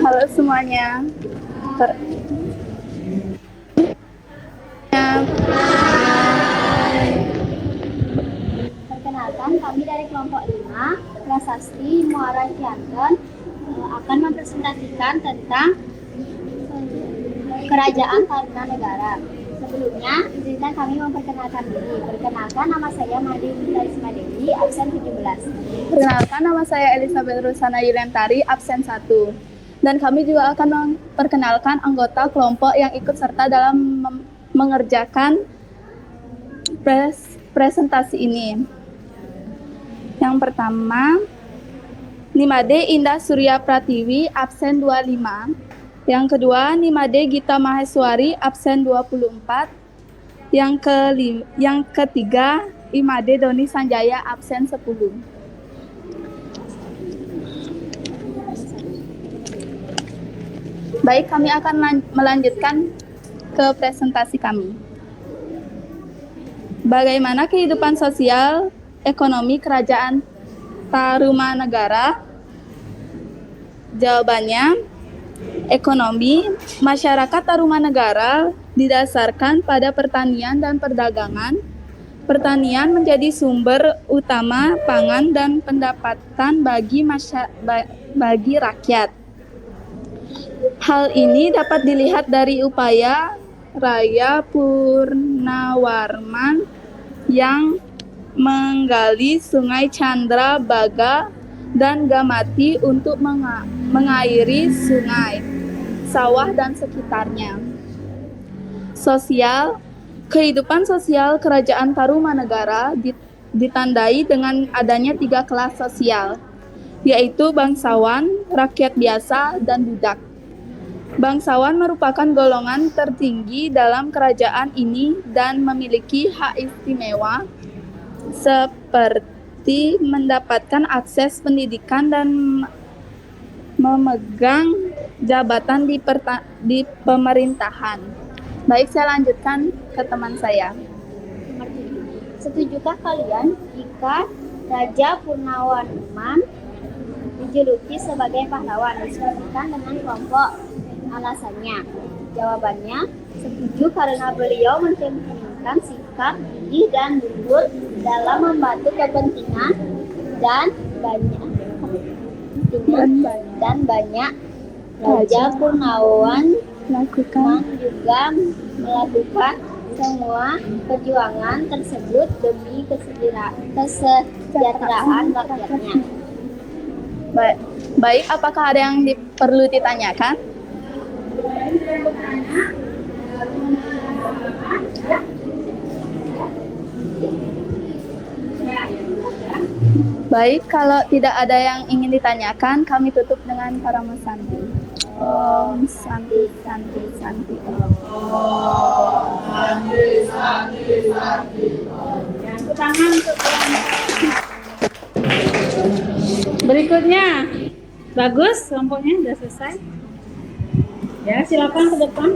Halo semuanya. Perkenalkan, kami dari kelompok 5, Prasasti Muara Cianten, akan mempresentasikan tentang Kerajaan Tarumanegara. Sebelumnya, izinkan kami memperkenalkan diri. Perkenalkan, nama saya Madi Risma Dewi, absen 17. Perkenalkan, nama saya Elizabeth Rusana Yulentari, absen 1. Dan kami juga akan memperkenalkan anggota kelompok yang ikut serta dalam mengerjakan presentasi ini. Yang pertama, Nimade Indah Surya Pratiwi, absen 25. Yang kedua, Nimade Gita Maheswari, absen 24. Yang ketiga, Imade Doni Sanjaya, absen 10. Baik, kami akan melanjutkan ke presentasi kami. Bagaimana kehidupan sosial ekonomi Kerajaan Tarumanegara? Jawabannya, ekonomi masyarakat Tarumanegara didasarkan pada pertanian dan perdagangan. Pertanian menjadi sumber utama pangan dan pendapatan bagi rakyat. Hal ini dapat dilihat dari upaya Raya Purnawarman yang menggali Sungai Chandra Baga dan Gamati untuk mengairi sungai, sawah, dan sekitarnya. Sosial, kehidupan sosial Kerajaan Tarumanegara ditandai dengan adanya 3 kelas sosial, yaitu bangsawan, rakyat biasa, dan budak. Bangsawan merupakan golongan tertinggi dalam kerajaan ini dan memiliki hak istimewa seperti mendapatkan akses pendidikan dan memegang jabatan di pemerintahan. Baik, saya lanjutkan ke teman saya. Setujukah kalian jika Raja Purnawarman dijuluki sebagai pahlawan? Diskusikan dengan kelompok. Alasannya, jawabannya setuju karena beliau mencerminkan sikap gigih dan mundur dalam membantu kepentingan dan banyak Raja Purnawan juga melakukan semua perjuangan tersebut demi kesejahteraan rakyatnya. Baik, apakah ada yang perlu ditanyakan? Baik, kalau tidak ada yang ingin ditanyakan, kami tutup dengan Parama Santi. Om Santi Santi Santi. Angkat tangan untuk berikutnya. Bagus, kelompoknya sudah selesai. Ya, silakan ke depan.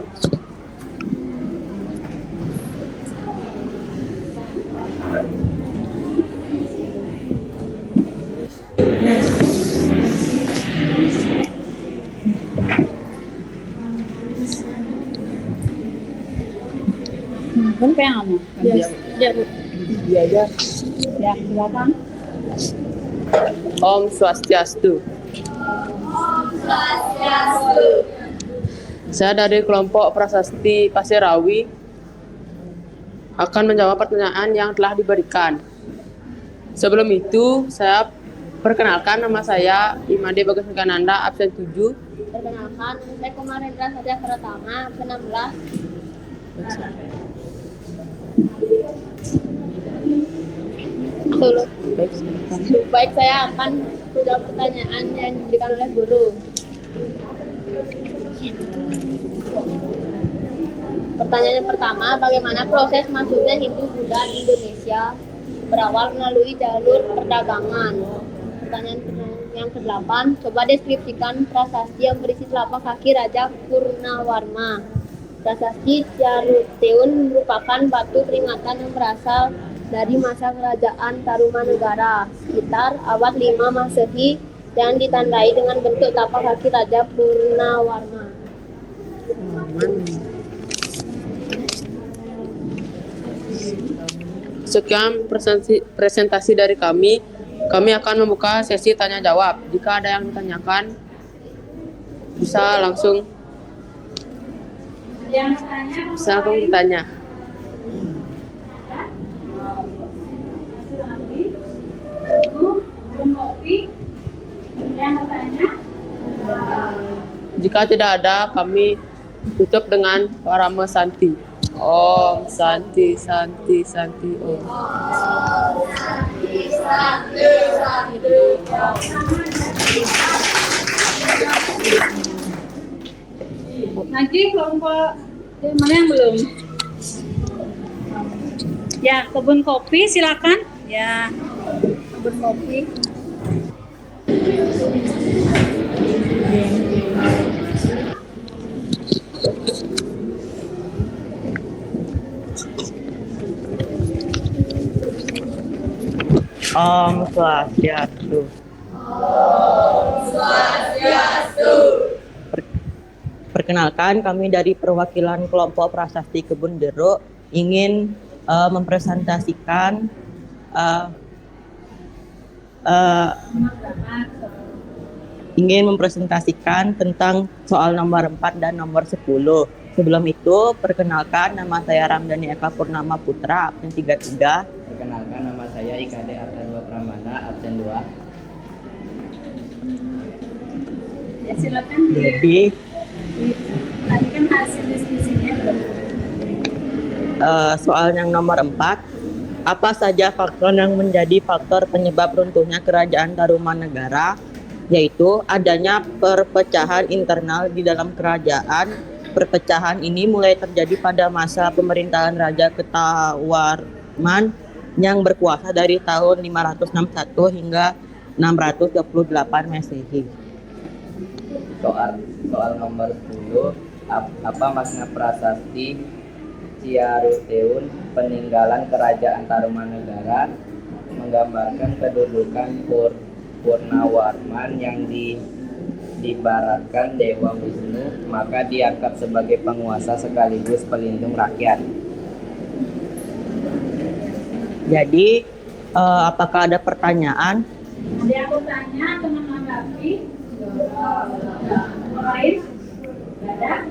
Apa yang kamu? Iya. Ya, silakan. Om Swastiastu. Saya dari kelompok Prasasti Pasirawi akan menjawab pertanyaan yang telah diberikan. Sebelum itu, saya perkenalkan, nama saya Imade Bagus Mekananda, absen 7. Perkenalkan, saya Kumarendra Satya Pratama, absen 16. Baik, saya akan menjawab pertanyaan yang diberikan oleh guru. Pertanyaan yang pertama, bagaimana proses masuknya Hindu-Buddha di Indonesia? Berawal melalui jalur perdagangan. Pertanyaan yang ke-8, coba deskripsikan prasasti yang berisi telapak kaki Raja Purnawarma. Prasasti Jaruteun merupakan batu peringatan yang berasal dari masa kerajaan Tarumanegara sekitar abad 5 Masehi yang ditandai dengan bentuk tapak kaki Raja Purnawarma. Sekian presentasi dari kami. Kami akan membuka sesi tanya jawab. Jika ada yang ditanyakan, bisa langsung bertanya. Jika tidak ada, kami tutup dengan Parama Santi. Om Santi Santi Santi Om. Lagi kelompok mana yang belum? Ya, kebun kopi silakan. Ya, kebun kopi. Om Swastiastu. Perkenalkan, kami dari perwakilan kelompok Prasasti Kebun Jeruk ingin mempresentasikan tentang soal nomor 4 dan nomor 10. Sebelum itu, perkenalkan, nama saya Ramdhani Eka Purnama Putra, absen 33. Perkenalkan, nama saya IKD Artanwa Pramana, absen 2. Ya, silakan. Jadi, Tadi kan hasil diskusinya. soal yang nomor 4, apa saja faktor yang menjadi faktor penyebab runtuhnya kerajaan Tarumanegara? yaitu adanya perpecahan internal di dalam kerajaan. Perpecahan ini mulai terjadi pada masa pemerintahan Raja Ketawarman yang berkuasa dari tahun 561 hingga 628 Masehi. Soal nomor 10, apa makna prasasti Ciaruteun peninggalan kerajaan Tarumanegara menggambarkan kedudukan Purnawarman yang diibaratkan Dewa Wisnu, maka dianggap sebagai penguasa sekaligus pelindung rakyat. Jadi, apakah ada pertanyaan? Ada yang mau tanya atau menanggapi? Lain? Ada?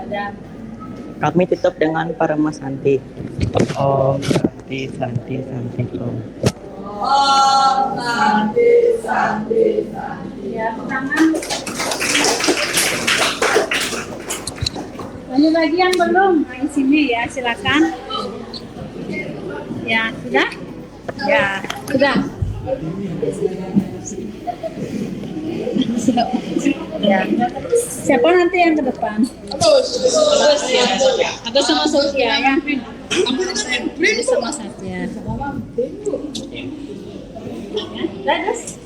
Ada. Kami tutup dengan Parama Santi. Om Santi Santi Santi Om. Ya, tangan. Lanjut lagi yang belum? Nah, di sini ya, silakan. Ya, sudah? Ya, sudah. Ya. Siapa nanti yang ke depan? Agus sama Sofia ya. Agus sama Satya. Terus?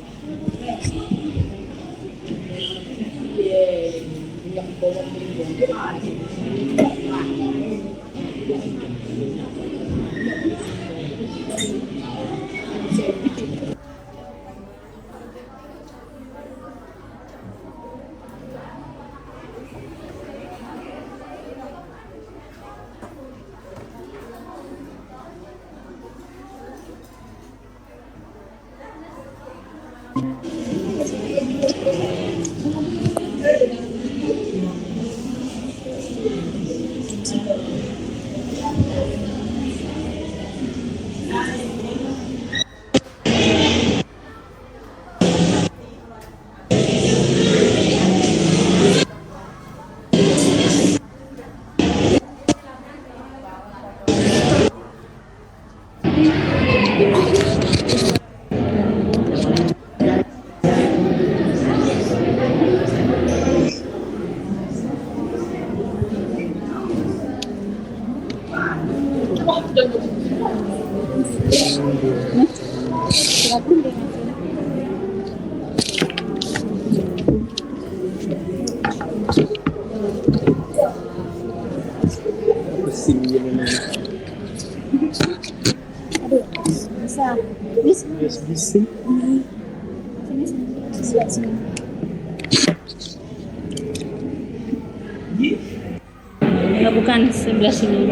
Enggak, bukan sebelah sini.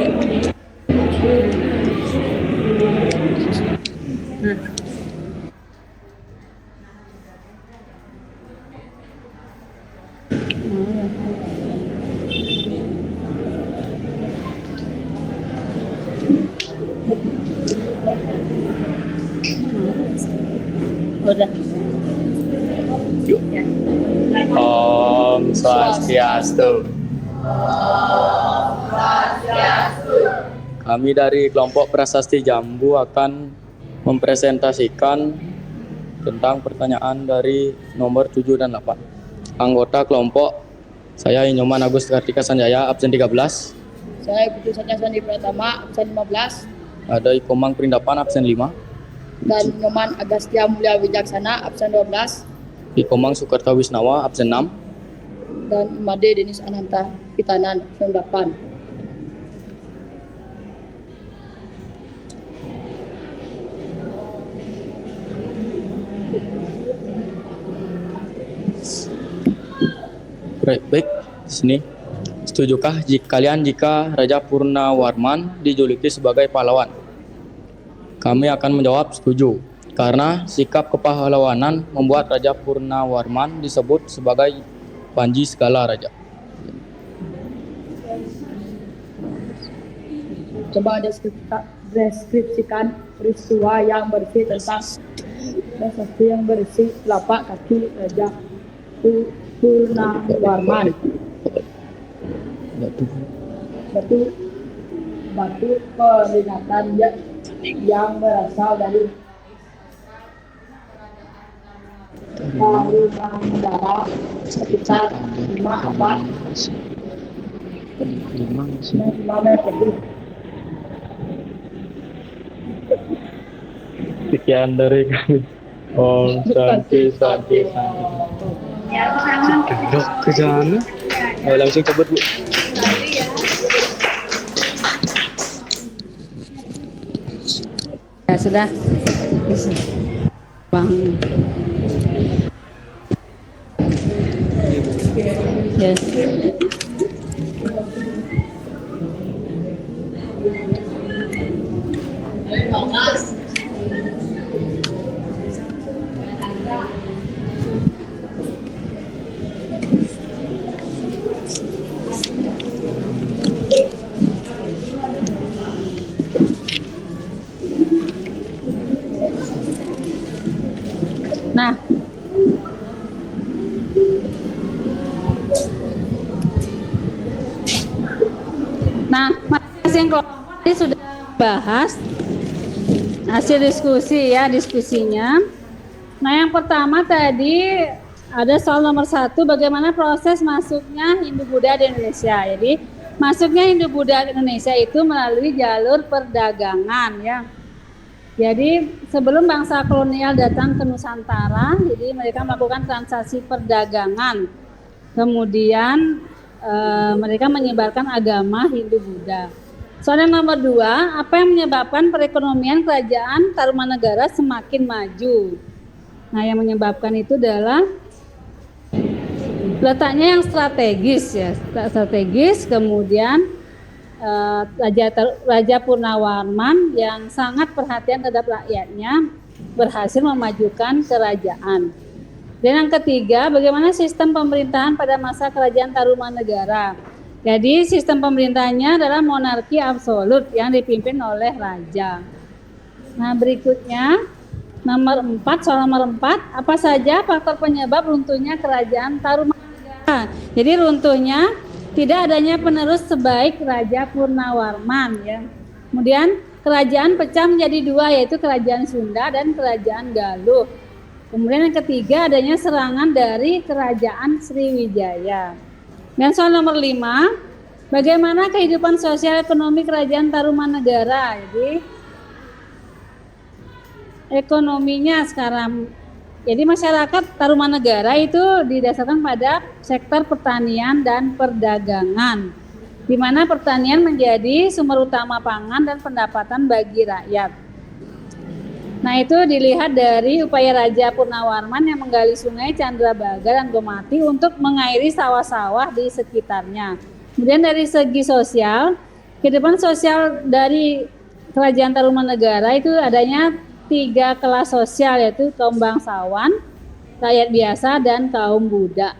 Nah. Udah. Om Swastiastu. Kami dari kelompok Prasasti Jambu akan mempresentasikan tentang pertanyaan dari nomor 7 dan 8. Anggota kelompok, saya Inyoman Agus Kartika Sanjaya, absen 13. Saya Putu Satya Sandi Pratama, absen 15. Ada Ikomang Perindapan, absen 5. Dan Nyoman Agastya Mulia Wijaksana, absen 12. Ikomang Sukerta Wisnawa, absen 6. Dan Imade Denis Ananta Pitanan, absen 8. Baik, di sini. Setujukah jika Raja Purnawarman dijuluki sebagai pahlawan? Kami akan menjawab setuju, karena sikap kepahlawanan membuat Raja Purnawarman disebut sebagai Panji segala raja. Coba deskripsikan peristiwa yang berisi tentang prasasti yang berisi telapak kaki Raja Purnawarman. Batu peringatan yang berasal dari Tarumanegara sekitar 5 meter. Sekian dari kami. Om Santi Santi Santi. Dok ke sana. Ayo langsung cabut Bu. Ya sudah. Bang. Yes. Nah, masing-masing kelompok tadi sudah bahas hasil diskusi ya, diskusinya. Nah, yang pertama tadi ada soal nomor 1, bagaimana proses masuknya Hindu-Buddha di Indonesia. Jadi, masuknya Hindu-Buddha di Indonesia itu melalui jalur perdagangan ya. Jadi sebelum bangsa kolonial datang ke Nusantara, jadi mereka melakukan transaksi perdagangan. Kemudian mereka menyebarkan agama Hindu-Buddha. Soal yang nomor 2, apa yang menyebabkan perekonomian kerajaan Tarumanegara semakin maju? Nah, yang menyebabkan itu adalah letaknya yang strategis ya, strategis. Kemudian Raja Purnawarman yang sangat perhatian terhadap rakyatnya berhasil memajukan kerajaan. Dan yang ketiga, bagaimana sistem pemerintahan pada masa kerajaan Tarumanegara. Jadi sistem pemerintahnya adalah monarki absolut yang dipimpin oleh raja. Nah, berikutnya nomor 4, soal nomor 4, apa saja faktor penyebab runtuhnya kerajaan Tarumanegara. Jadi runtuhnya tidak adanya penerus sebaik Raja Purnawarman ya. Kemudian kerajaan pecah menjadi 2, yaitu kerajaan Sunda dan kerajaan Galuh. Kemudian yang ketiga, adanya serangan dari kerajaan Sriwijaya. Dan soal nomor 5, bagaimana kehidupan sosial ekonomi kerajaan Tarumanegara. Jadi ekonominya sekarang, jadi masyarakat Tarumanegara itu didasarkan pada sektor pertanian dan perdagangan, di mana pertanian menjadi sumber utama pangan dan pendapatan bagi rakyat. Nah, itu dilihat dari upaya Raja Purnawarman yang menggali sungai Candrabaga dan Gomati untuk mengairi sawah-sawah di sekitarnya. Kemudian dari segi sosial, kehidupan sosial dari kerajaan Tarumanegara itu adanya 3 kelas sosial, yaitu kaum bangsawan, rakyat biasa, dan kaum budak.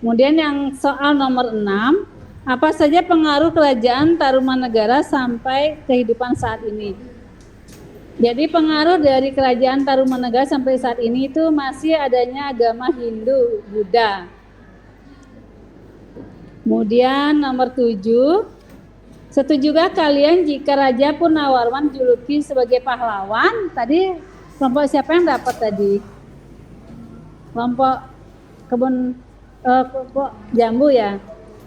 Kemudian yang soal nomor 6, apa saja pengaruh kerajaan Tarumanegara sampai kehidupan saat ini. Jadi pengaruh dari kerajaan Tarumanegara sampai saat ini itu masih adanya agama Hindu, Buddha. Kemudian nomor 7, setujukah kalian jika Raja Purnawarman dijuluki sebagai pahlawan? Tadi kelompok siapa yang dapat tadi? Kelompok kebun kelompok jambu ya.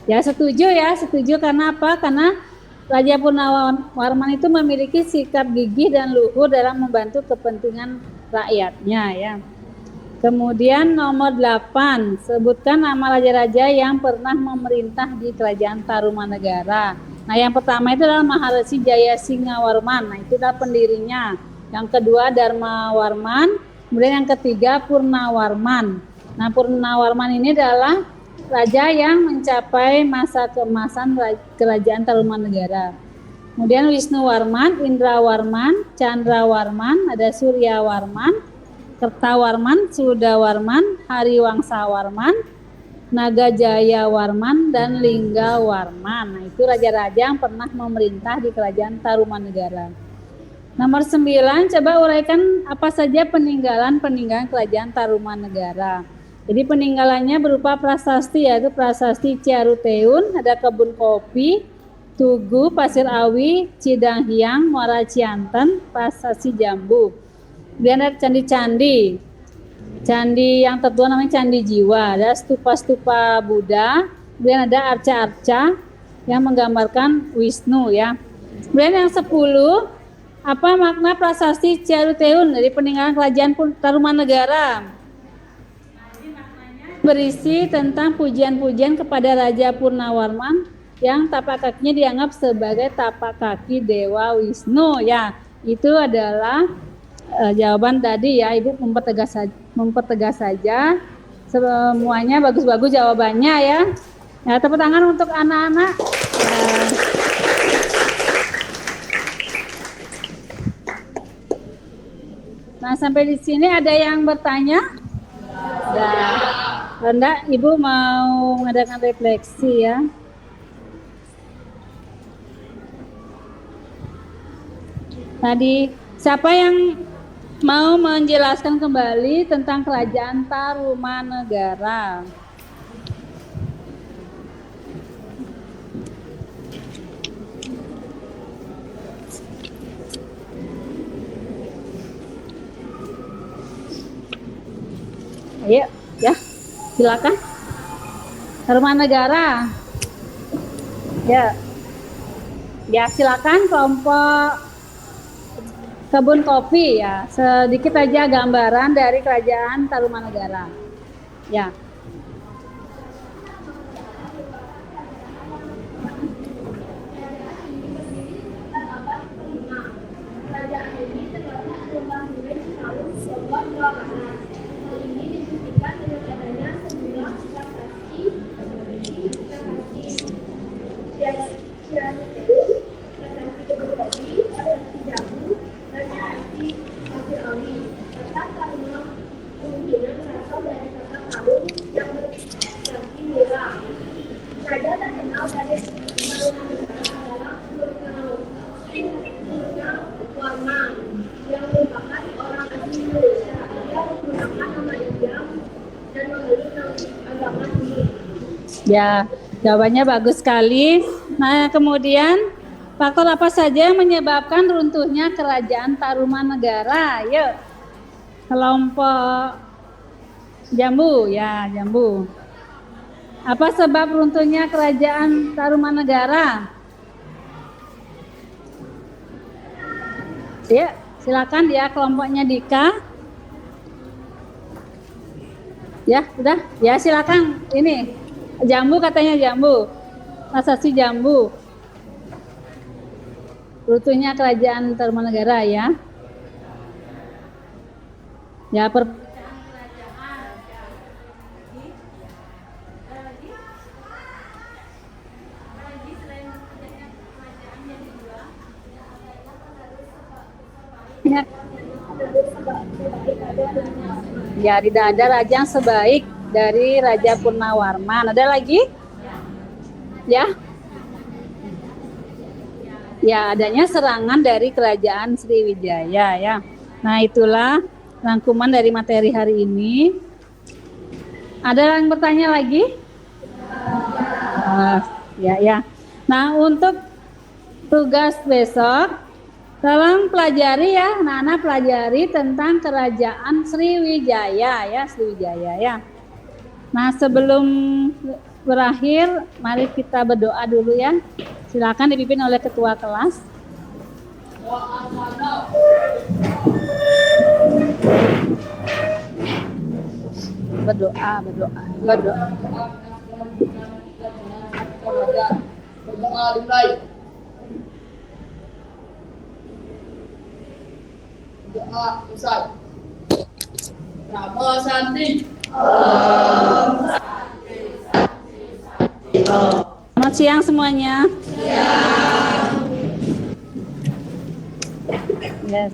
Ya setuju ya, setuju karena apa? Karena Raja Purnawarman itu memiliki sikap gigih dan luhur dalam membantu kepentingan rakyatnya ya. Kemudian nomor 8, sebutkan nama raja-raja yang pernah memerintah di kerajaan Tarumanegara. Nah, yang pertama itu adalah Maharesi Jayasingawarman. Nah, itu adalah pendirinya. Yang kedua Dharmawarman, kemudian yang ketiga Purnawarman. Nah, Purnawarman ini adalah raja yang mencapai masa keemasan kerajaan Tarumanegara. Kemudian Wisnuwarman, Indrawarman, Candrawarman, ada Suryawarman, Kertawarman, Sudawarman, Hariwangsawarman, Nagajayawarman, dan Linggawarman. Nah, itu raja-raja yang pernah memerintah di kerajaan Tarumanegara. Nomor 9, coba uraikan apa saja peninggalan kerajaan Tarumanegara. Jadi peninggalannya berupa prasasti, yaitu prasasti Ciaruteun, ada kebun kopi, Tugu, Pasir Awi, Cidanghiang, Muara Cianten, prasasti Jambu. Kemudian ada candi-candi. Candi yang tertua namanya Candi Jiwa. Ada stupa-stupa Buddha, kemudian ada arca-arca yang menggambarkan Wisnu ya. Kemudian yang 10, apa makna prasasti Ciaruteun dari peninggalan kerajaan Tarumanegara? Berisi tentang pujian-pujian kepada Raja Purnawarman yang tapak kakinya dianggap sebagai tapak kaki Dewa Wisnu ya. Itu adalah jawaban tadi ya. Ibu mempertegas saja semuanya bagus-bagus jawabannya ya. Ya, tepuk tangan untuk anak-anak. Nah, sampai di sini ada yang bertanya? Enggak, Ibu mau mengadakan refleksi ya. Tadi siapa yang mau menjelaskan kembali tentang kerajaan Tarumanegara? Ayo, ya, silakan. Tarumanegara. Ya, silakan kelompok kebun kopi ya. Sedikit aja gambaran dari kerajaan Tarumanegara. Ya. Kerajaan ini terletak di lembah Muren Citarum, Bogor, Jawa Barat. Hal ini dibuktikan dengan adanya sejumlah prestasi prestasi jamu, prestasi hasil awi, serta karena kemungkinan berasal dari kata kalung yang berarti murah. Raja terkenal dari Tarumanegara adalah Warman yang merupakan orang asli Indonesia. Dia menggunakan nama India dan memeluk agama Hindu. Ya, jawabannya bagus sekali. Nah, kemudian faktor apa saja yang menyebabkan runtuhnya kerajaan Tarumanegara? Yuk, kelompok Jambu ya, Jambu. Apa sebab runtuhnya kerajaan Tarumanegara? Ya, silakan ya kelompoknya Dika. Ya, udah. Ya, silakan. Ini Jambu katanya Jambu. Prasasti Jambu. Runtuhnya kerajaan Tarumanegara ya. Ya, ya, tidak ada raja yang sebaik dari Raja Purnawarman. Ada lagi? Ya? Ya, adanya serangan dari kerajaan Sriwijaya ya. Nah, itulah rangkuman dari materi hari ini. Ada yang bertanya lagi? Ya. Nah, untuk tugas besok tolong pelajari ya, anak-anak pelajari tentang kerajaan Sriwijaya ya, Sriwijaya ya. Nah, sebelum berakhir, mari kita berdoa dulu ya. Silakan dipimpin oleh ketua kelas. Berdoa. Berdoa dimulai. Doa usai. Nama Santi. Selamat siang semuanya. Siang. Yes.